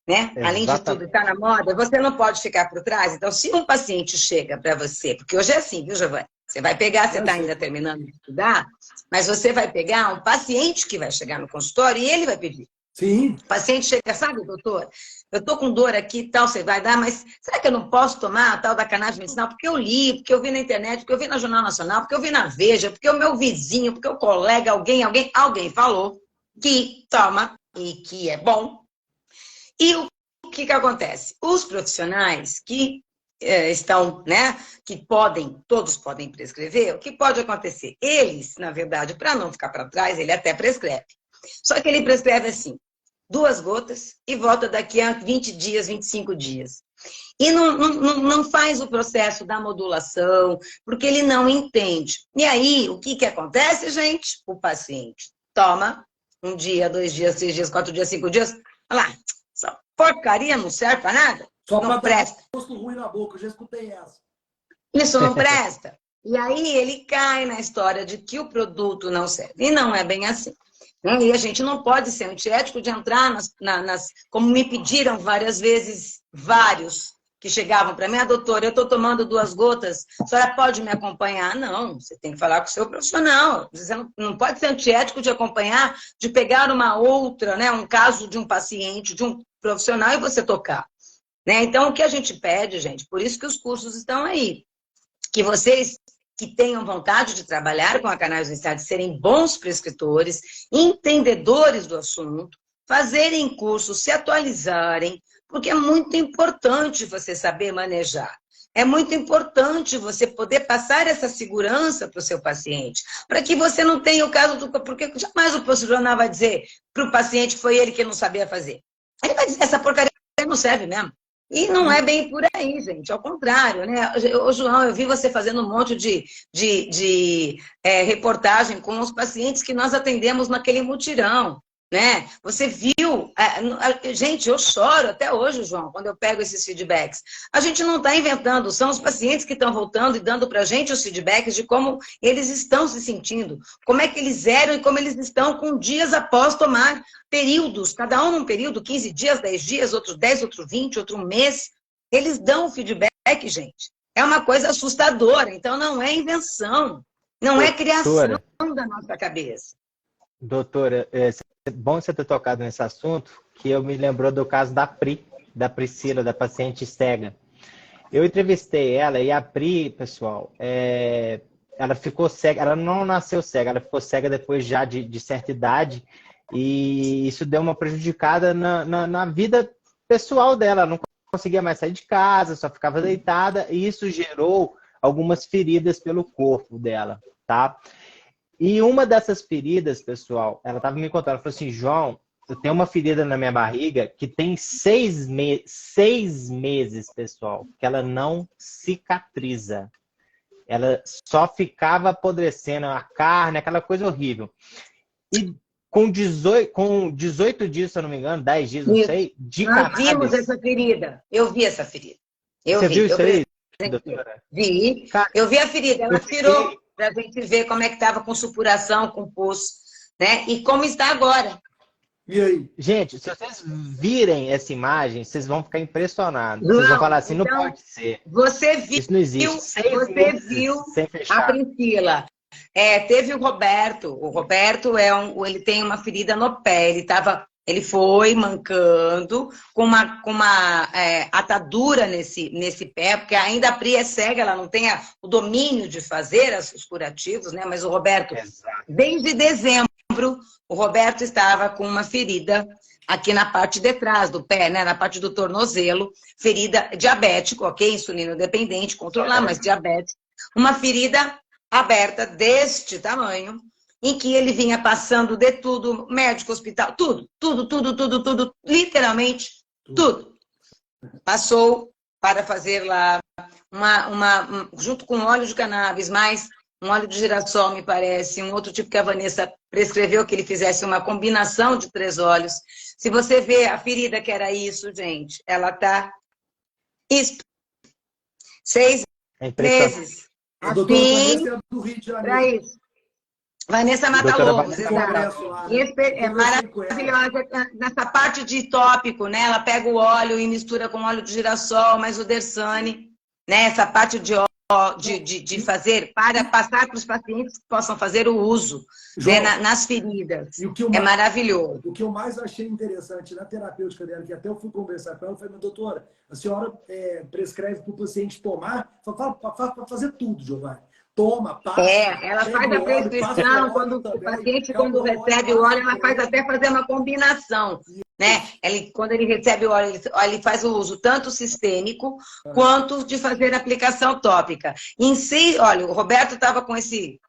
né? Além de tudo, está na moda, você não pode ficar por trás. Então, se um paciente chega para você, porque hoje é assim, viu, Giovanni? Você vai pegar, você está ainda terminando de estudar, mas você vai pegar um paciente que vai chegar no consultório e ele vai pedir. Sim. O paciente chega, sabe, doutor, eu estou com dor aqui e tal, você vai dar, mas será que eu não posso tomar a tal da cannabis medicinal? Porque eu li, porque eu vi na internet, porque eu vi na Jornal Nacional, porque eu vi na Veja, porque o meu vizinho, porque o colega, alguém falou que toma e que é bom. E o que acontece? Os profissionais que estão, né, que todos podem prescrever, o que pode acontecer? Eles, na verdade, para não ficar para trás, ele até prescreve. Só que ele prescreve assim, 2 gotas e volta daqui a 20 dias, 25 dias. E não faz o processo da modulação, porque ele não entende. E aí, o que acontece, gente? O paciente toma 1 dia, 2 dias, 3 dias, 4 dias, 5 dias. Olha lá, essa porcaria não serve para nada. Só não presta. Gosto ruim na boca, eu já escutei essa. Isso não presta. E aí ele cai na história de que o produto não serve. E não é bem assim. E a gente não pode ser antiético de entrar como me pediram várias vezes, vários que chegavam para mim, doutora, eu estou tomando 2 gotas, a senhora pode me acompanhar? Não, você tem que falar com o seu profissional. Você não pode ser antiético de acompanhar, de pegar uma outra, né, um caso de um paciente, de um profissional e você tocar. Né? Então, o que a gente pede, gente, por isso que os cursos estão aí, que vocês que tenham vontade de trabalhar com a cannabis medicinal, de serem bons prescritores, entendedores do assunto, fazerem cursos, se atualizarem, porque é muito importante você saber manejar. É muito importante você poder passar essa segurança para o seu paciente, para que você não tenha o caso do... Porque jamais o profissional vai dizer para o paciente que foi ele que não sabia fazer. Ele vai dizer, essa porcaria não serve mesmo. E não é bem por aí, gente. Ao contrário, né? Ô, João, eu vi você fazendo um monte de reportagem com os pacientes que nós atendemos naquele mutirão, né? Você viu... gente, eu choro até hoje, João, quando eu pego esses feedbacks. A gente não está inventando, são os pacientes que estão voltando e dando para a gente os feedbacks de como eles estão se sentindo, como é que eles eram e como eles estão com dias após tomar períodos, cada um num período, 15 dias, 10 dias, outro 10, outro 20, outro mês. Eles dão o feedback, gente. É uma coisa assustadora, então não é invenção, não é criação da nossa cabeça. Doutora, é bom você ter tocado nesse assunto, que eu me lembrou do caso da Priscila, da paciente cega. Eu entrevistei ela e a Pri, pessoal, ela ficou cega, ela não nasceu cega, ela ficou cega depois já de certa idade, e isso deu uma prejudicada na vida pessoal dela. Ela não conseguia mais sair de casa, só ficava deitada, e isso gerou algumas feridas pelo corpo dela, tá? E uma dessas feridas, pessoal, ela estava me contando, ela falou assim, João, eu tenho uma ferida na minha barriga que tem 6 meses, pessoal, que ela não cicatriza. Ela só ficava apodrecendo a carne, aquela coisa horrível. E com 18 dias, se eu não me engano, 10 dias, não sei, de Nós cannabis... vimos essa ferida. Eu vi essa ferida. Você viu isso aí, doutora? Vi. Cara, eu vi a ferida. Ela tirou para a gente ver como é que estava com supuração, com pus, né? E como está agora. E aí? Gente, se vocês virem essa imagem, vocês vão ficar impressionados. Vocês vão falar assim, então, não pode ser. Você viu, isso não existe. Você viu a Priscila. Teve o Roberto. O Roberto ele tem uma ferida no pé. Ele foi mancando com uma atadura nesse pé, porque ainda a Pri é cega, ela não tem o domínio de fazer os curativos, né? Mas o Roberto, desde dezembro, o Roberto estava com uma ferida aqui na parte de trás do pé, né? Na parte do tornozelo, ferida diabético, ok? Insulino dependente, controlar, mas diabético. Uma ferida aberta deste tamanho, em que ele vinha passando de tudo, médico, hospital, tudo, literalmente tudo. Passou para fazer lá junto com óleo de cannabis, mais um óleo de girassol, me parece, um outro tipo que a Vanessa prescreveu que ele fizesse uma combinação de 3 óleos. Se você vê a ferida que era isso, gente, ela tá isto. 6 meses. A doutora Vanessa é do Rio de Janeiro. Para isso. Vanessa Mata-Lobos, é maravilhosa nessa parte de tópico, né? Ela pega o óleo e mistura com óleo de girassol, mais o Dersane, né? Essa parte de fazer, para passar para os pacientes que possam fazer o uso, João, né? nas feridas. É maravilhoso. O que eu mais achei interessante na terapêutica dela, que até eu fui conversar com ela, eu falei, doutora, a senhora prescreve para o paciente tomar, para fazer tudo, Giovanni. Toma, passa. Ela faz a prescrição, quando o paciente, quando recebe o óleo, ela faz até fazer uma combinação. Né? Quando ele recebe o óleo, ele faz o uso tanto sistêmico quanto de fazer aplicação tópica. Em si, olha, o Roberto estava com esse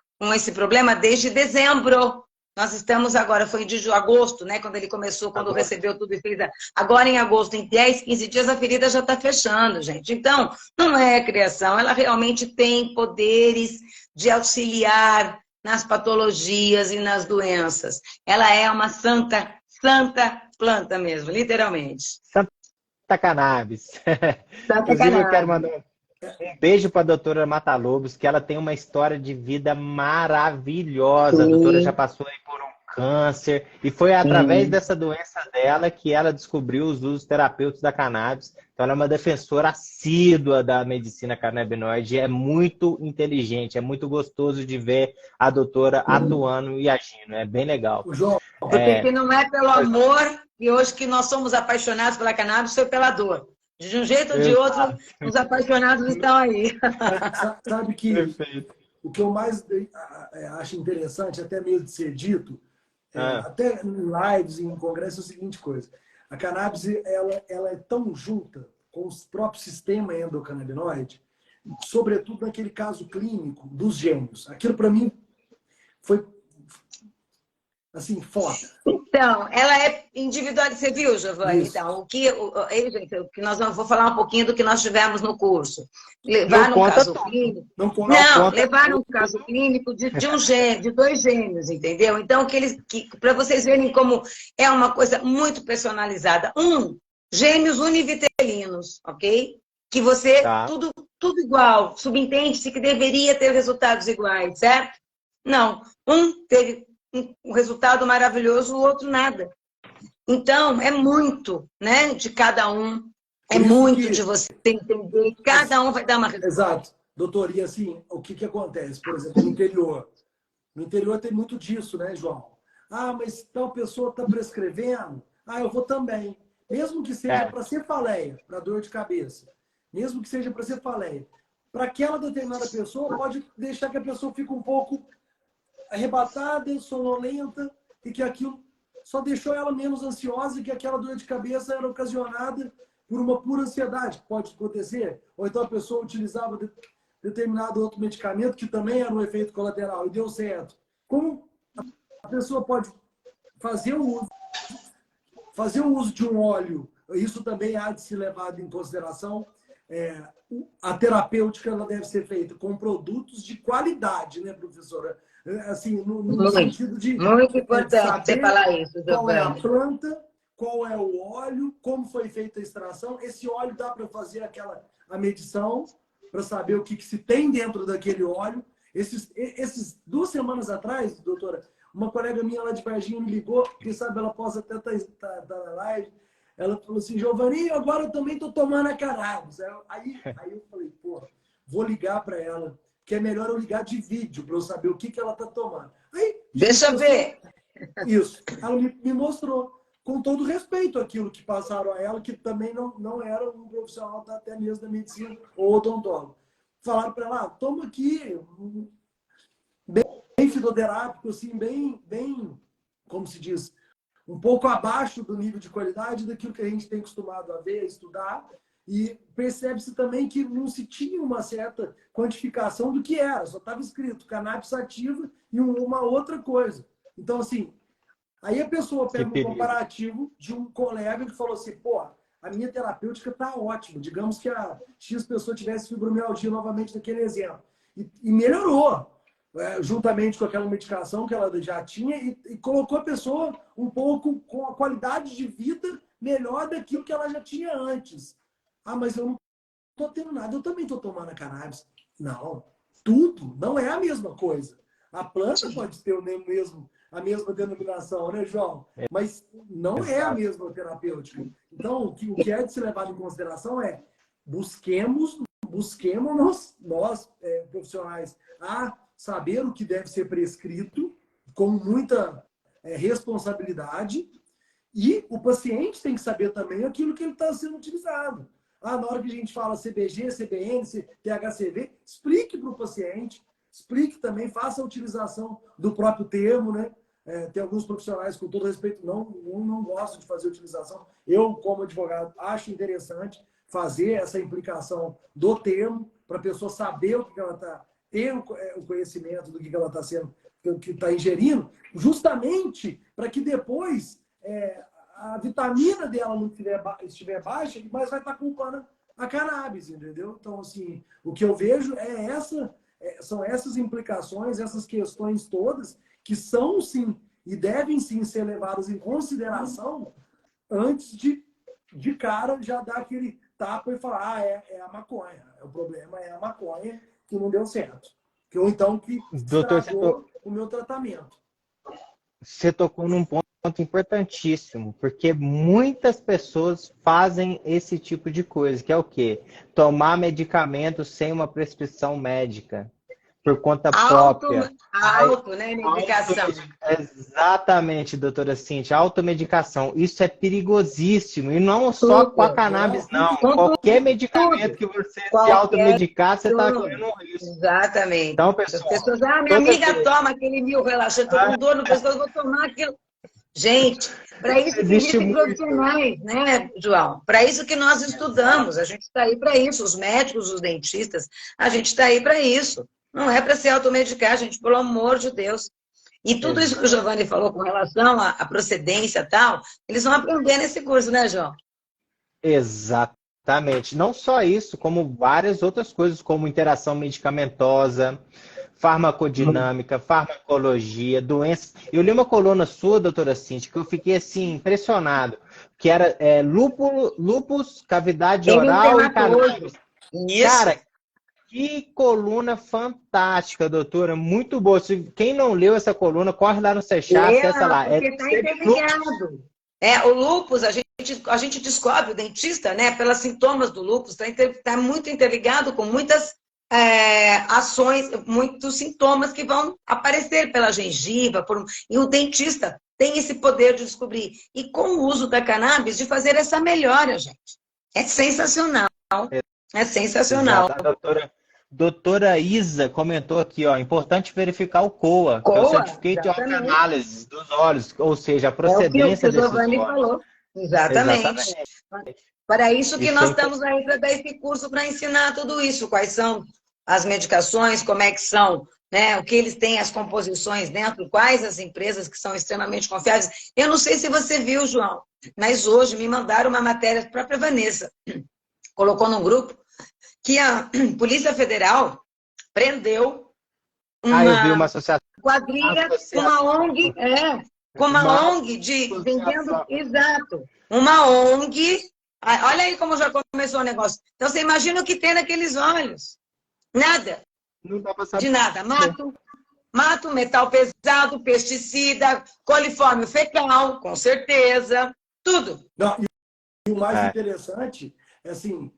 problema desde dezembro. Nós estamos agora, foi de agosto, né? Quando ele começou, quando recebeu tudo e fez. Agora, em agosto, em 10, 15 dias, a ferida já está fechando, gente. Então, não é criação, ela realmente tem poderes de auxiliar nas patologias e nas doenças. Ela é uma santa planta mesmo, literalmente. Santa cannabis. Santa cannabis. Eu quero mandar Um beijo para a doutora Mata Lobos, que ela tem uma história de vida maravilhosa. A doutora já Sim, passou aí por um câncer e foi através sim. dessa doença dela que ela descobriu os usos terapêuticos da cannabis. Então, ela é uma defensora assídua da medicina canabinoide. É muito inteligente, é muito gostoso de ver a doutora atuando e agindo. É bem legal. O João, Porque É, não é pelo amor, e hoje que nós somos apaixonados pela cannabis, foi pela dor. De um jeito ou de outro, exato, os apaixonados estão aí. sabe que perfeito. o que eu mais acho interessante, até mesmo de ser dito, Ah, até em lives, em congressos, é a seguinte coisa. A cannabis, ela é tão junta com o próprio sistema endocannabinoide, sobretudo naquele caso clínico dos gêmeos. Aquilo, para mim, foi, assim, foda. Então, ela é individual. Você viu, Giovanni? Isso. Então, gente, o que nós vou falar um pouquinho do que nós tivemos no curso. não Levaram um conta caso tudo. clínico. Não Não, conta levaram um caso tudo. clínico de um gêmeo, de dois gêmeos, entendeu? Então, para vocês verem como é uma coisa muito personalizada. Gêmeos univitelinos, ok? Que você, Tá. tudo igual, subentende-se que deveria ter resultados iguais, certo? Não, um teve um resultado maravilhoso, o outro nada. Então, é muito, né, de cada um, é Por isso muito que, de você entender, cada um vai dar uma resposta. exato, doutor, e assim, o que acontece? Por exemplo, no interior. No interior tem muito disso, né, João? Ah, mas tal pessoa está prescrevendo. Ah, eu vou também. Mesmo que seja É, para cefaleia, para dor de cabeça. Mesmo que seja para cefaleia. Para aquela determinada pessoa, pode deixar que a pessoa fique um pouco arrebatada, sonolenta, e que aquilo só deixou ela menos ansiosa e que aquela dor de cabeça era ocasionada por uma pura ansiedade. Pode acontecer. Ou então a pessoa utilizava determinado outro medicamento que também era um efeito colateral e deu certo. Como a pessoa pode fazer fazer o uso de um óleo, isso também há de ser levado em consideração. A terapêutica ela deve ser feita com produtos de qualidade, né, professora? Assim, no Muito, sentido de muito de importante você saber falar isso, qual é a Giovanni. planta, qual é o óleo, como foi feita a extração. Esse óleo dá para fazer a medição, para saber o que se tem dentro daquele óleo. Esses 2 semanas atrás, doutora, uma colega minha lá de Varginha me ligou, quem sabe ela possa até estar na live. Ela falou assim, Giovanni, agora eu também estou tomando a cannabis. Aí eu falei, pô, vou ligar para ela, que é melhor eu ligar de vídeo para eu saber o que ela está tomando. Aí a gente Deixa eu começou. ver. Isso. Ela me mostrou, com todo respeito, aquilo que passaram a ela, que também não era um profissional até mesmo da medicina ou odontólogo. Falaram para ela, toma aqui, bem fitoterápico, assim, bem, como se diz, um pouco abaixo do nível de qualidade daquilo que a gente tem acostumado a ver, a estudar, e percebe-se também que não se tinha uma certa quantificação do que era, só estava escrito cannabis sativa e uma outra coisa. Então, assim, aí a pessoa que pega um perigo. comparativo de um colega que falou assim, pô, a minha terapêutica está ótima. Digamos que a X pessoa tivesse fibromialgia novamente naquele exemplo. E melhorou, juntamente com aquela medicação que ela já tinha, e colocou a pessoa um pouco com a qualidade de vida melhor daquilo que ela já tinha antes. Ah, mas eu não estou tendo nada, eu também estou tomando a cannabis. Não, tudo não é a mesma coisa. A planta pode ter a mesma denominação, né, João? Mas não é a Exato. mesma terapêutica. Então, o que é de ser levado em consideração é busquemos nós profissionais, a saber o que deve ser prescrito com muita responsabilidade, e o paciente tem que saber também aquilo que ele está sendo utilizado. Ah, na hora que a gente fala CBG, CBN, THCV, explique para o paciente, explique também, faça a utilização do próprio termo, né? Tem alguns profissionais, com todo respeito, não gostam de fazer utilização. Eu, como advogado, acho interessante fazer essa implicação do termo, para a pessoa saber o que ela está, ter o conhecimento do que ela está sendo, que está ingerindo, justamente para que depois a vitamina dela não estiver baixa, mas vai estar culpando a cannabis, entendeu? Então, assim, o que eu vejo são essas implicações, essas questões todas, que são, sim, e devem, sim, ser levadas em consideração antes de cara já dá aquele tapa e fala, é a maconha. O problema é a maconha que não deu certo. Ou então que Doutor, estragou o meu tratamento. você tocou num ponto importantíssimo, porque muitas pessoas fazem esse tipo de coisa, que é o quê? Tomar medicamento sem uma prescrição médica, por conta própria. Né? Medicação. Exatamente, doutora Cíntia, automedicação. Isso é perigosíssimo. E não só com a cannabis, não. Qualquer medicamento que você se automedicar, você está correndo um risco. Exatamente. Então, pessoal, as pessoas, minha amiga toma aquele mil relaxante, estou com dor no pescoço, vou tomar aquilo. Gente, para isso que existem profissionais, né, João? Para isso que nós estudamos, a gente está aí para isso, os médicos, os dentistas, a gente está aí para isso. Não é para se automedicar, gente, pelo amor de Deus. E tudo isso que o Giovanni falou com relação à procedência e tal, eles vão aprender nesse curso, né, João? Exatamente. Não só isso, como várias outras coisas, como interação medicamentosa, farmacodinâmica, farmacologia, doenças. Eu li uma coluna sua, doutora Cíntia, que eu fiquei assim, impressionado, que era lúpus, cavidade oral e cannabis. Cara, que coluna fantástica, doutora, muito boa. Quem não leu essa coluna, corre lá no Seixar, acessa lá. Porque está interligado. O lúpus, a gente descobre, o dentista, né, pelos sintomas do lúpus, está muito interligado com muitas ações, muitos sintomas que vão aparecer pela gengiva, e o dentista tem esse poder de descobrir. E com o uso da cannabis, de fazer essa melhora, gente. É sensacional. É sensacional. Exato, doutora Isa comentou aqui, ó, importante verificar o COA, que é o Certificate of Analysis dos olhos, ou seja, a procedência desses olhos. Giovanni falou. Exatamente. Para isso que nós estamos aí para dar esse curso para ensinar tudo isso. Quais são as medicações, como é que são, né? O que eles têm, as composições dentro, quais as empresas que são extremamente confiáveis. Eu não sei se você viu, João, mas hoje me mandaram uma matéria, a própria Vanessa colocou num grupo, que a Polícia Federal prendeu uma quadrilha, uma ONG de vendendo, exato, uma ONG. Olha aí como já começou o negócio. Então você imagina o que tem naqueles olhos? Nada. Não dá pra saber. De nada. Mato, metal pesado, pesticida, coliforme fecal, com certeza, tudo. Não, e o mais interessante é assim,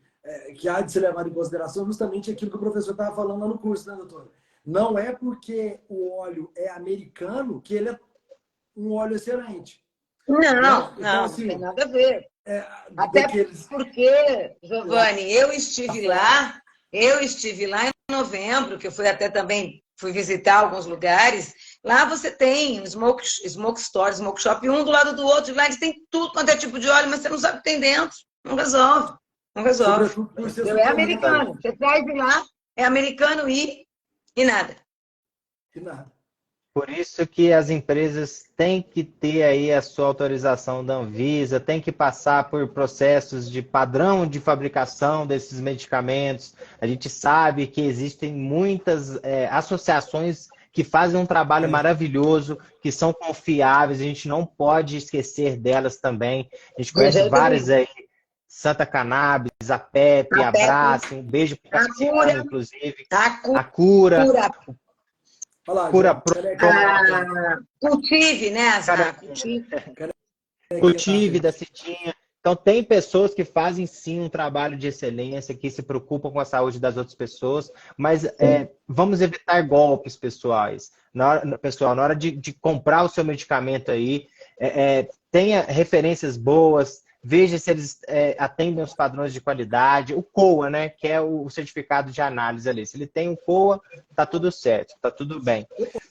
que há de ser levado em consideração justamente aquilo que o professor estava falando lá no curso, né, doutor? Não é porque o óleo é americano que ele é um óleo excelente. Não, assim, não tem nada a ver. Até porque, Giovanni, eu estive lá em novembro, que eu fui até também, fui visitar alguns lugares. Lá você tem smoke store, smoke shop, um do lado do outro. Lá eles têm tudo quanto é tipo de óleo, mas você não sabe o que tem dentro. Não resolve. Não resolve. É americano. Você traz de lá, é americano e nada. E nada. Por isso que as empresas têm que ter aí a sua autorização da Anvisa, tem que passar por processos de padrão de fabricação desses medicamentos. A gente sabe que existem muitas associações que fazem um trabalho maravilhoso, que são confiáveis, a gente não pode esquecer delas também. A gente conhece várias aí. Santa Cannabis, a Pepe, a Brás, um beijo para a inclusive. A Cura. Cultive, né? Cultive da Citinha. Então, tem pessoas que fazem, sim, um trabalho de excelência, que se preocupam com a saúde das outras pessoas, mas vamos evitar golpes pessoais. Na hora de comprar o seu medicamento aí, tenha referências boas, veja se eles atendem os padrões de qualidade. O COA, né, que é o certificado de análise ali. Se ele tem o COA, tá tudo certo, tá tudo bem.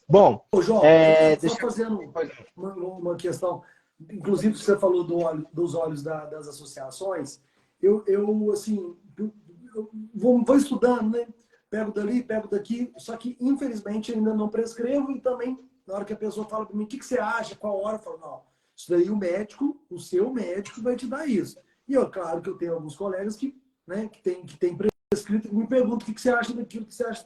Bom, João, só fazendo uma questão, inclusive você falou dos olhos das associações, eu vou estudando, né? Pego dali, pego daqui, só que infelizmente ainda não prescrevo e também, na hora que a pessoa fala para mim, o que você acha, qual hora, eu falo, não. Isso daí o seu médico vai te dar isso. E claro que eu tenho alguns colegas que tem prescrito, me perguntam o que você acha daquilo, o que você acha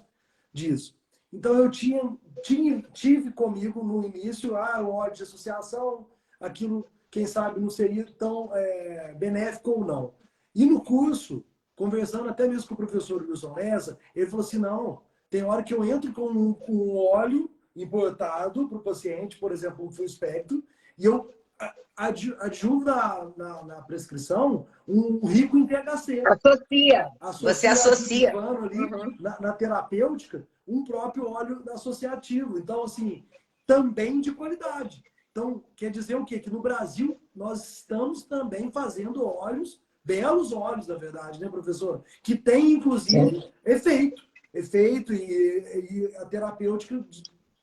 disso. Então eu tive comigo no início, o óleo de associação, aquilo quem sabe não seria tão benéfico ou não. E no curso, conversando até mesmo com o professor Wilson Lessa, ele falou assim, não, tem hora que eu entro com um óleo importado para o paciente, por exemplo, um full espectro, e eu adjunto na prescrição um rico em THC. Você associa. Ali, na terapêutica, um próprio óleo associativo. Então, assim, também de qualidade. Então, quer dizer o quê? Que no Brasil nós estamos também fazendo óleos, belos óleos, na verdade, né, professor? Que tem, inclusive, efeito e a terapêutica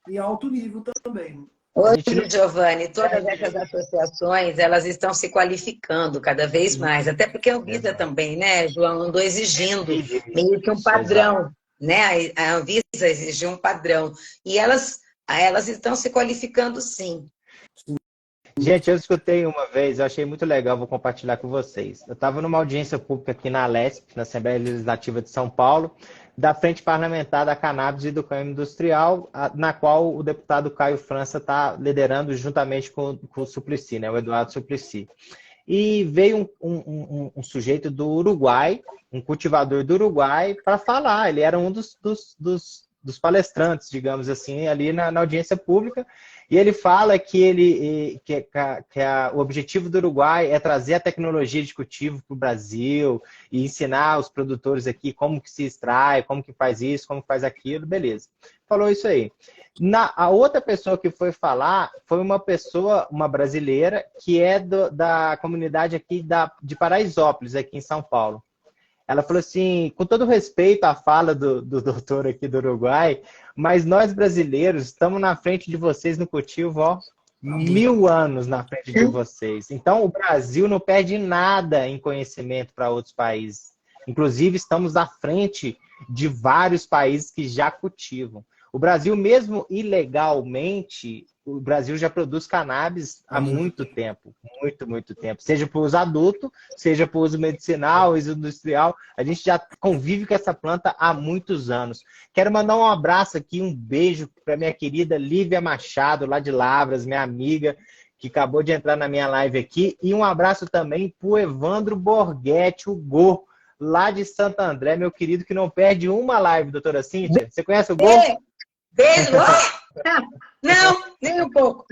em alto nível também. Hoje, Giovanni, todas essas associações, elas estão se qualificando cada vez mais, até porque a Anvisa também, né, João, andou exigindo meio que um padrão, né? A Anvisa exigiu um padrão, e elas estão se qualificando sim. Gente, eu escutei uma vez, eu achei muito legal, vou compartilhar com vocês. Eu estava numa audiência pública aqui na Alesp, na Assembleia Legislativa de São Paulo, da Frente Parlamentar da Cannabis e do Cânhamo Industrial, na qual o deputado Caio França está liderando juntamente com o Suplicy, né, o Eduardo Suplicy. E veio um sujeito do Uruguai, um cultivador do Uruguai, para falar. Ele era um dos palestrantes, digamos assim, ali na audiência pública. E ele fala que o objetivo do Uruguai é trazer a tecnologia de cultivo para o Brasil e ensinar os produtores aqui como que se extrai, como que faz isso, como que faz aquilo, beleza. Falou isso aí. A outra pessoa que foi falar foi uma brasileira, que é da comunidade aqui de Paraisópolis, aqui em São Paulo. Ela falou assim, com todo respeito à fala do doutor aqui do Uruguai, mas nós brasileiros estamos na frente de vocês no cultivo, ó, 1000 anos na frente de vocês. Então, o Brasil não perde nada em conhecimento para outros países. Inclusive, estamos à frente de vários países que já cultivam. O Brasil, mesmo ilegalmente, o Brasil já produz cannabis há muito tempo. Muito tempo. Seja para uso adulto, seja para uso medicinal, uso industrial. A gente já convive com essa planta há muitos anos. Quero mandar um abraço aqui, um beijo para minha querida Lívia Machado, lá de Lavras, minha amiga, que acabou de entrar na minha live aqui. E um abraço também para o Evandro Borghetti, o Gô, lá de Santo André, meu querido, que não perde uma live, doutora Cíntia. Você conhece o Gô? Beijo! Não, nem um pouco.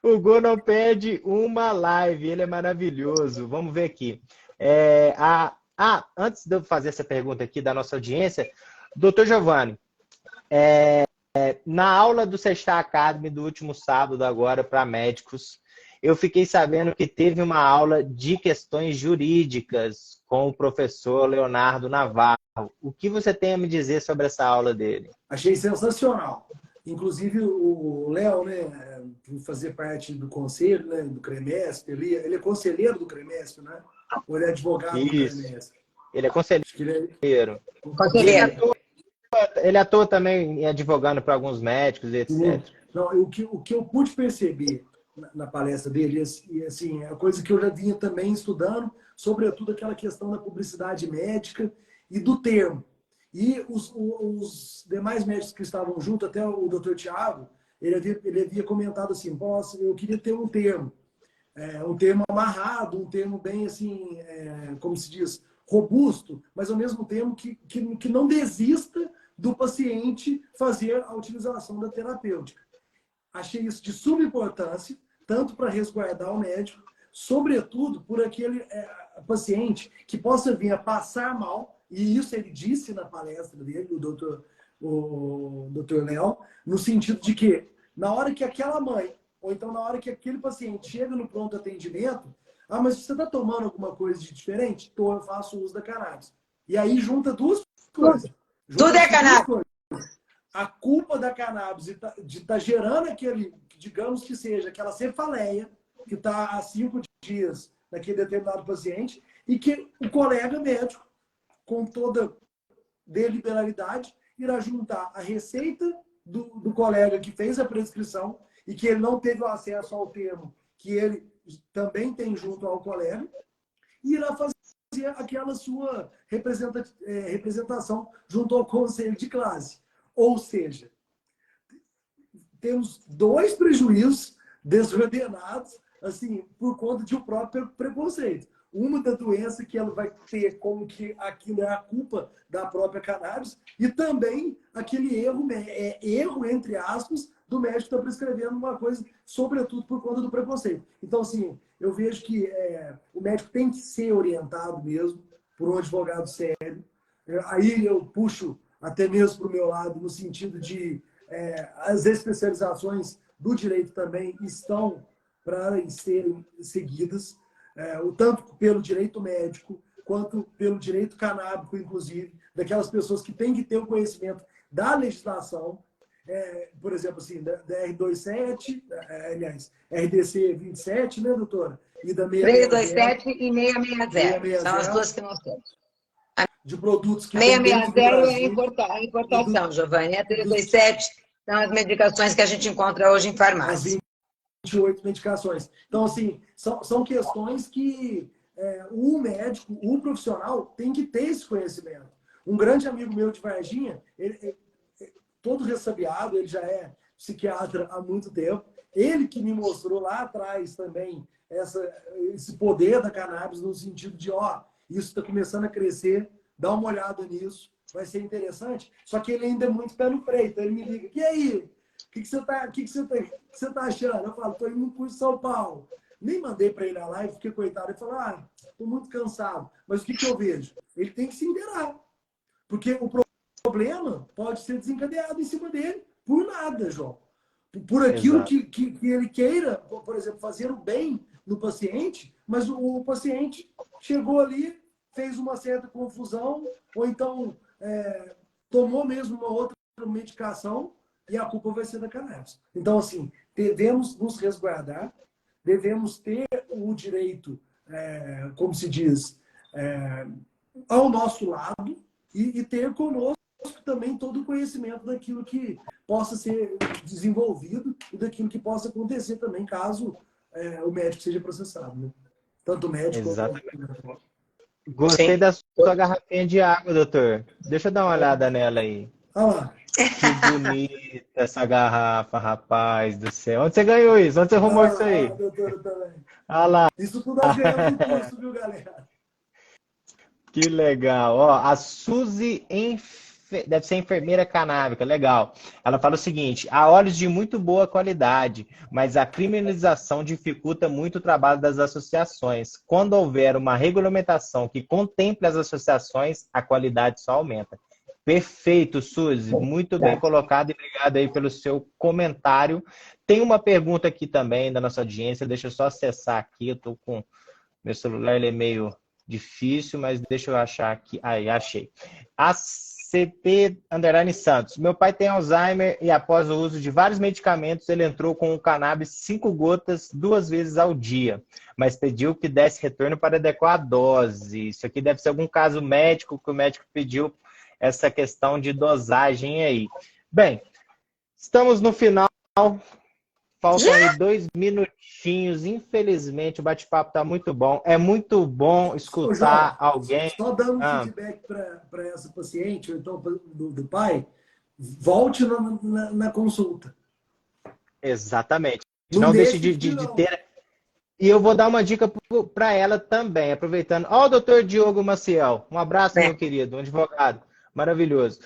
O Gô não perde uma live, ele é maravilhoso. Vamos ver aqui. Antes de eu fazer essa pergunta aqui da nossa audiência, doutor Giovanni, na aula do Sexta Academy do último sábado agora para médicos, eu fiquei sabendo que teve uma aula de questões jurídicas com o professor Leonardo Navarro. O que você tem a me dizer sobre essa aula dele? Achei sensacional. Inclusive, o Léo, né, por fazer parte do conselho, né, do CREMESP, ele é conselheiro do CREMESP, né? Ou ele é advogado do CREMESP? Ele é conselheiro. Ele atua também advogando para alguns médicos, etc. Não, o que eu pude perceber na palestra dele, e assim, é a coisa que eu já vinha também estudando, sobretudo aquela questão da publicidade médica e do termo. E os demais médicos que estavam junto, até o Dr. Tiago, ele havia comentado assim, eu queria ter um termo amarrado, um termo bem assim, como se diz, robusto, mas ao mesmo tempo que não desista do paciente fazer a utilização da terapêutica. Achei isso de suma importância, tanto para resguardar o médico, sobretudo por aquele paciente que possa vir a passar mal, e isso ele disse na palestra dele, o doutor Léo, no sentido de que, na hora que aquela mãe, ou então na hora que aquele paciente chega no pronto atendimento, mas você está tomando alguma coisa de diferente? Eu faço uso da cannabis. E aí junta duas coisas. Tudo é cannabis. A culpa da cannabis de estar gerando aquele, digamos que seja, aquela cefaleia que está há 5 dias naquele determinado paciente, e que o colega médico, com toda deliberalidade, irá juntar a receita do colega que fez a prescrição e que ele não teve acesso ao termo que ele também tem junto ao colega, e irá fazer aquela sua representação junto ao conselho de classe. Ou seja, temos 2 prejuízos desordenados, assim, por conta de um próprio preconceito. Uma da doença que ela vai ter como que aquilo é a culpa da própria cannabis e também aquele erro entre aspas, do médico que está prescrevendo uma coisa, sobretudo por conta do preconceito. Então, assim, eu vejo que o médico tem que ser orientado mesmo por um advogado sério. Aí eu puxo até mesmo para o meu lado, no sentido de as especializações do direito também estão para serem seguidas, tanto pelo direito médico, quanto pelo direito canábico, inclusive, daquelas pessoas que têm que ter o conhecimento da legislação, por exemplo, assim, da R27, aliás, RDC 27, né, doutora? E da 327 e 660. São as duas que nós temos. De produtos que 660 é Brasil, a importação, Giovanni. A 327 são as medicações que a gente encontra hoje em farmácia. As 28 medicações. Então, assim, são questões que o médico, o profissional, tem que ter esse conhecimento. Um grande amigo meu de Varginha, ele todo ressabiado, ele já é psiquiatra há muito tempo. Ele que me mostrou lá atrás também esse poder da cannabis no sentido de, isso está começando a crescer, dá uma olhada nisso, vai ser interessante. Só que ele ainda é muito pé no freio. Então ele me liga, e aí? O que você tá achando? Eu falo, estou indo no curso de São Paulo. Nem mandei para ele a live, porque coitado. Ele falou, estou muito cansado. Mas o que eu vejo? Ele tem que se inteirar. Porque o problema pode ser desencadeado em cima dele por nada, João. Por aquilo que ele queira, por exemplo, fazer o bem no paciente, mas o paciente chegou ali, fez uma certa confusão, ou então tomou mesmo uma outra medicação e a culpa vai ser da cannabis. Então, assim, devemos nos resguardar, devemos ter o direito, como se diz, ao nosso lado e ter conosco também todo o conhecimento daquilo que possa ser desenvolvido e daquilo que possa acontecer também, caso o médico seja processado, né? Tanto o médico quanto... Gostei da sua garrafinha de água, doutor. Deixa eu dar uma olhada nela aí. Olha lá. Que bonita essa garrafa, rapaz do céu. Onde você ganhou isso? Onde você arrumou isso aí? Doutora, também. Olha lá. Isso tudo nós ganhamos no curso, viu, galera? Que legal. Ó, a Suzy deve ser enfermeira canábica, legal. Ela fala o seguinte: há óleos de muito boa qualidade, mas a criminalização dificulta muito o trabalho das associações. Quando houver uma regulamentação que contemple as associações, a qualidade só aumenta. Perfeito, Suzy. Muito bem colocado e obrigado aí pelo seu comentário. Tem uma pergunta aqui também da nossa audiência, deixa eu só acessar aqui, eu tô com meu celular, ele é meio difícil, mas deixa eu achar aqui. Aí, achei. ACP_Santos. Meu pai tem Alzheimer e após o uso de vários medicamentos, ele entrou com o cannabis 5 gotas 2 vezes ao dia, mas pediu que desse retorno para adequar a dose. Isso aqui deve ser algum caso médico, que o médico pediu essa questão de dosagem aí. Bem, estamos no final. Faltam aí 2 minutinhos. Infelizmente, o bate-papo está muito bom. É muito bom escutar alguém. Só dando um feedback para essa paciente, ou então do pai, volte na consulta. Exatamente. Não deixe de ter. E eu vou dar uma dica para ela também, aproveitando. Ó, o doutor Diogo Maciel. Um abraço, meu querido, um advogado. Maravilhoso.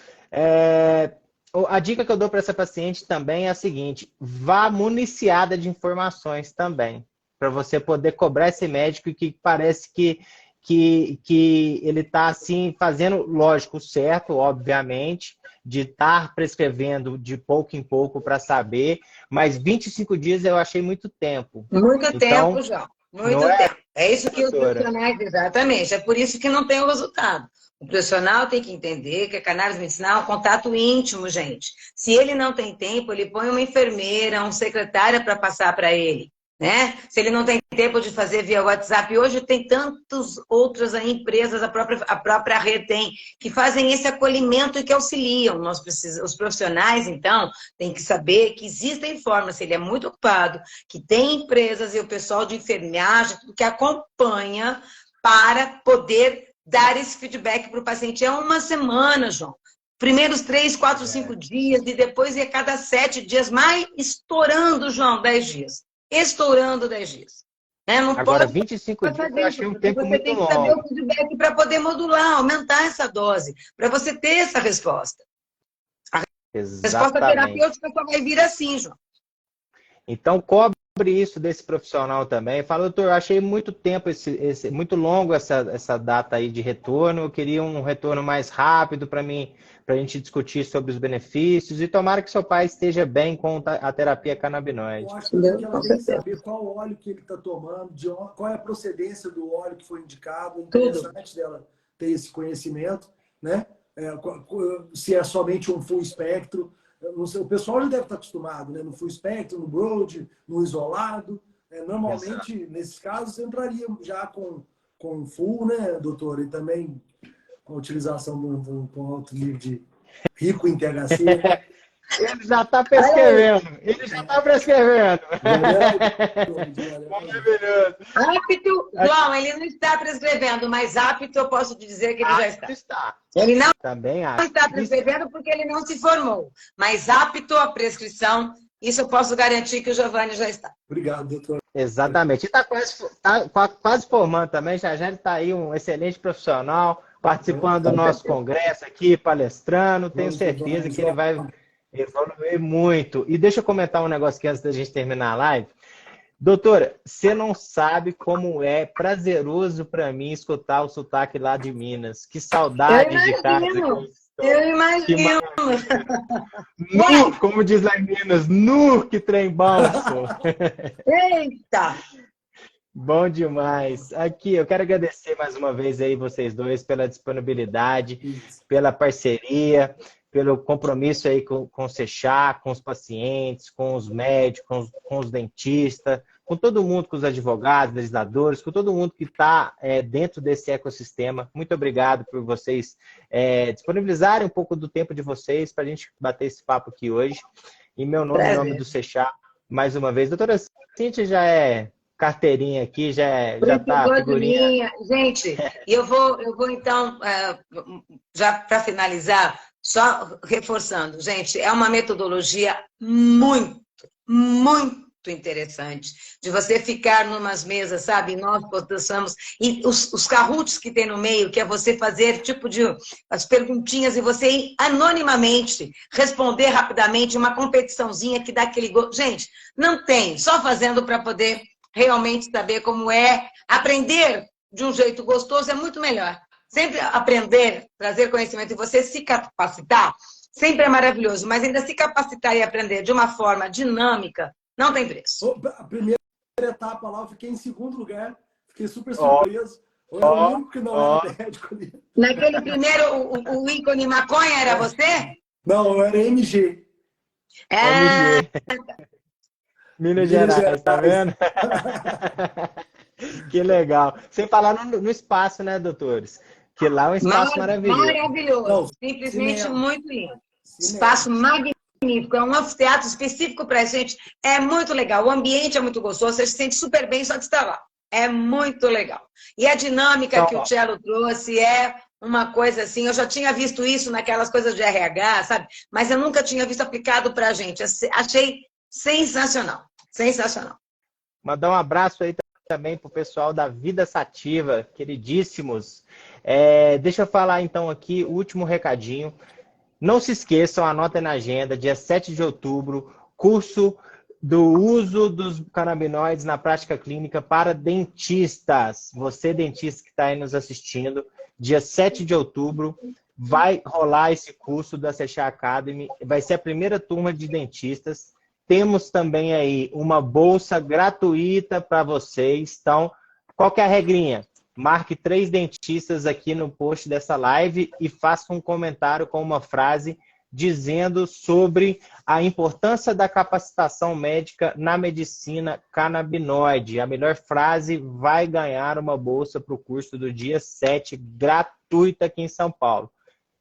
A dica que eu dou para essa paciente também é a seguinte: vá municiada de informações também, para você poder cobrar esse médico que parece que ele está assim, fazendo, lógico, certo, obviamente, de estar prescrevendo de pouco em pouco para saber, mas 25 dias eu achei muito tempo. Muito tempo, João. Muito tempo. É isso que os profissionais, exatamente. É por isso que não tem o resultado. O profissional tem que entender que a cannabis medicinal é um contato íntimo, gente. Se ele não tem tempo, ele põe uma enfermeira, uma secretária para passar para ele, né? Se ele não tem tempo de fazer via WhatsApp, hoje tem tantas outras empresas, a própria rede tem, que fazem esse acolhimento e que auxiliam. Os profissionais, então, têm que saber que existem formas, se ele é muito ocupado, que tem empresas e o pessoal de enfermagem que acompanha para poder dar esse feedback para o paciente. É uma semana, João. Primeiros 3, 4, 5 dias, e depois a cada 7 dias, mais estourando, João, 10 dias. estourando 10 dias. Né? Não Agora, pode 25 dias eu achei um porque tempo você muito tem que saber longo. o feedback para poder modular, aumentar essa dose, para você ter essa resposta. A resposta Exatamente. terapêutica só vai vir assim, João. Então, cobre isso desse profissional também. Fala, doutor, eu achei muito tempo, muito longo essa data aí de retorno. Eu queria um retorno mais rápido para mim, para a gente discutir sobre os benefícios. E tomara que seu pai esteja bem com a terapia canabinoide. Eu acho que tem que Com ela bem certeza. saber qual óleo que ele está tomando, qual é a procedência do óleo que foi indicado. É Tudo. interessante dela ter esse conhecimento, né? Se é somente um full espectro. Não sei, o pessoal já deve estar acostumado, né? No full espectro, no broad, no isolado. Normalmente, nesses casos, entraria já com full, né, doutor? E também com a utilização de um alto nível de rico em THC. Ele já está prescrevendo. Ele já está prescrevendo. Maravilhoso. Apto, João, ele não está prescrevendo, mas apto eu posso te dizer que ele já está. Está. Ele não Também acho. está prescrevendo porque ele não se formou, mas apto à prescrição, isso eu posso garantir que o Giovanni já está. Obrigado, doutor. Exatamente. E está quase formando também. Já ele está aí um excelente profissional, participando do nosso congresso aqui, palestrando. Tenho certeza que ele vai evoluir muito. E deixa eu comentar um negócio aqui antes da gente terminar a live. Doutora, você não sabe como é prazeroso para mim escutar o sotaque lá de Minas. Que saudade de casa. Eu imagino. Como diz lá em Minas, que trem bom. Eita! Bom demais. Aqui, eu quero agradecer mais uma vez aí vocês dois pela disponibilidade, pela parceria, pelo compromisso aí com o Sechá, com os pacientes, com os médicos, com os dentistas, com todo mundo, com os advogados, legisladores, com todo mundo que está dentro desse ecossistema. Muito obrigado por vocês disponibilizarem um pouco do tempo de vocês para a gente bater esse papo aqui hoje. Em meu nome, em nome do Sechá, mais uma vez. Doutora Cíntia já é carteirinha aqui, já está figurinha. Gente, eu vou então, já para finalizar, só reforçando, gente, é uma metodologia muito, muito interessante de você ficar numas mesas, sabe? Nós possamos, e os Kahoots que tem no meio, que é você fazer tipo de as perguntinhas e você ir anonimamente responder rapidamente, uma competiçãozinha que dá aquele gosto. Gente, não tem, só fazendo para poder realmente saber como é aprender de um jeito gostoso é muito melhor. Sempre aprender, trazer conhecimento e você se capacitar, sempre é maravilhoso, mas ainda se capacitar e aprender de uma forma dinâmica, não tem preço. A primeira etapa lá, eu fiquei em segundo lugar, fiquei super surpreso. Eu era o único que não era médico ali. Naquele primeiro, o ícone maconha era você? Não, eu era MG. MG. Minas Gerais, tá vendo? Que legal. Sem falar no espaço, né, doutores? Que lá é um espaço maravilhoso. Maravilhoso. Não, simplesmente cinema. Muito lindo. Espaço magnífico. É um anfiteatro específico para a gente. É muito legal. O ambiente é muito gostoso. Você se sente super bem só de estar lá. É muito legal. E a dinâmica que o Cello trouxe é uma coisa assim. Eu já tinha visto isso naquelas coisas de RH, sabe? Mas eu nunca tinha visto aplicado para a gente. Achei sensacional. Sensacional. Mandar um abraço aí também para o pessoal da Vida Sativa, queridíssimos. Deixa eu falar então aqui o último recadinho. Não se esqueçam, anotem na agenda, dia 7 de outubro, curso do uso dos canabinoides na prática clínica para dentistas. Você, dentista que está aí nos assistindo, dia 7 de outubro, vai rolar esse curso da Sechá Academy. Vai ser a primeira turma de dentistas. Temos também aí uma bolsa gratuita para vocês. Então, qual que é a regrinha? Marque 3 dentistas aqui no post dessa live e faça um comentário com uma frase dizendo sobre a importância da capacitação médica na medicina canabinoide. A melhor frase vai ganhar uma bolsa para o curso do dia 7, gratuita aqui em São Paulo.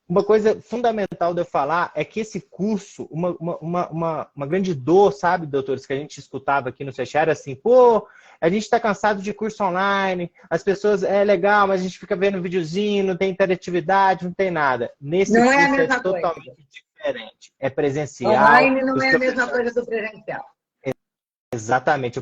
Uma coisa fundamental de eu falar é que esse curso, uma grande dor, sabe, doutores, que a gente escutava aqui no Sechá, era assim, pô, a gente está cansado de curso online, as pessoas, é legal, mas a gente fica vendo videozinho, não tem interatividade, não tem nada. Nesse não curso é a mesma totalmente diferente. É presencial. Online não é a mesma coisa do presencial. Exatamente.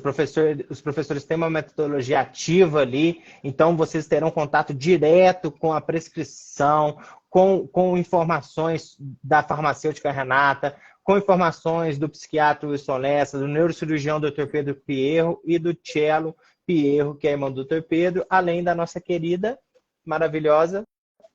Os professores têm uma metodologia ativa ali, então vocês terão contato direto com a prescrição, com informações da farmacêutica Renata, com informações do psiquiatra Wilson Lessa, do neurocirurgião Dr. Pedro Pierro e do cello Pierro, que é irmão do Dr. Pedro, além da nossa querida, maravilhosa,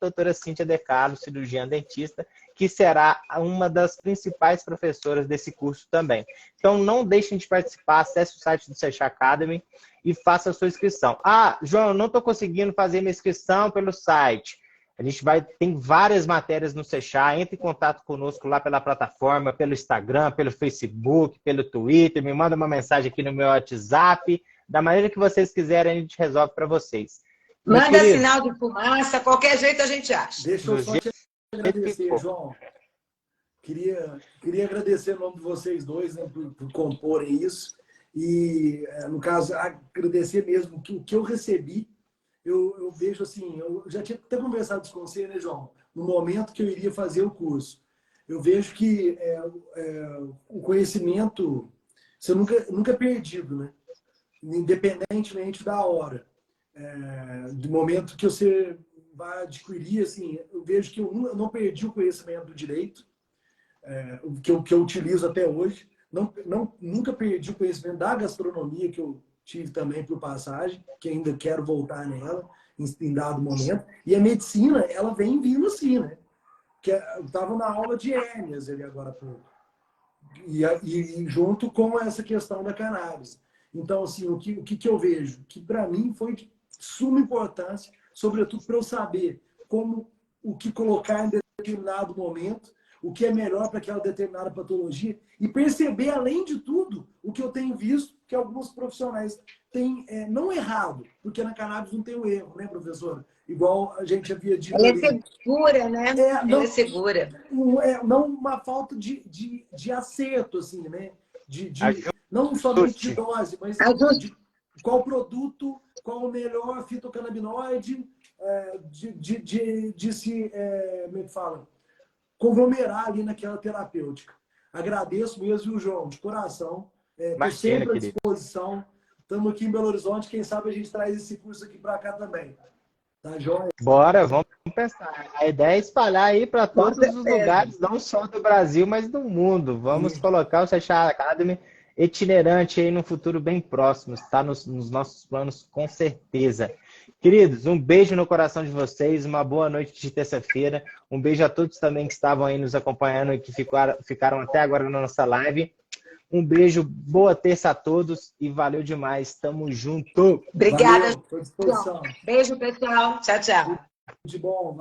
doutora Cíntia De Carlos, cirurgiã dentista, que será uma das principais professoras desse curso também. Então, não deixem de participar, acesse o site do Sechá Academy e faça a sua inscrição. Ah, João, não estou conseguindo fazer minha inscrição pelo site. A gente tem várias matérias no Sechá, entre em contato conosco lá pela plataforma, pelo Instagram, pelo Facebook, pelo Twitter, me manda uma mensagem aqui no meu WhatsApp, da maneira que vocês quiserem, a gente resolve para vocês. Manda sinal de fumaça, qualquer jeito a gente acha. Deixa eu só te agradecer, João. Queria agradecer o nome de vocês dois, né, por comporem isso. E, no caso, agradecer mesmo que o que eu recebi, eu vejo assim, eu já tinha até conversado isso com você, né, João? No momento que eu iria fazer o curso. Eu vejo que o conhecimento, você nunca é perdido, né? Independentemente da hora. Do momento que você vai adquirir, assim, eu vejo que eu não perdi o conhecimento do direito, que eu utilizo até hoje. Nunca perdi o conhecimento da gastronomia, que eu tive também por passagem, que ainda quero voltar nela em dado momento. E a medicina, ela vem vindo assim, né? Eu estava na aula de hérnias ali agora há pouco. E junto com essa questão da cannabis. Então, assim, o que eu vejo? Que para mim foi de suma importância, sobretudo para eu saber o que colocar em determinado momento, o que é melhor para aquela determinada patologia, e perceber, além de tudo, o que eu tenho visto, que alguns profissionais têm, não errado, porque na cannabis não tem o erro, né, professora? Igual a gente havia dito. Ela é segura, né? Ela é segura. Não uma falta de acerto, assim, né? Não somente de dose, mas de qual produto, qual o melhor fitocannabinoide de se, como é que fala? Conglomerar ali naquela terapêutica. Agradeço mesmo, João, de coração. Estou sempre à disposição. Estamos aqui em Belo Horizonte. Quem sabe a gente traz esse curso aqui para cá também. Tá, joia? Bora, vamos pensar. A ideia é espalhar aí para todos os lugares, não só do Brasil, mas do mundo. Vamos colocar o Sechá Academy itinerante aí no futuro bem próximo. Está nos nossos planos, com certeza. Queridos, um beijo no coração de vocês, uma boa noite de terça-feira. Um beijo a todos também que estavam aí nos acompanhando e que ficaram até agora na nossa live. Um beijo, boa terça a todos e valeu demais. Tamo junto. Obrigada. Valeu, tô à disposição. Beijo, pessoal. Tchau, tchau. De bom.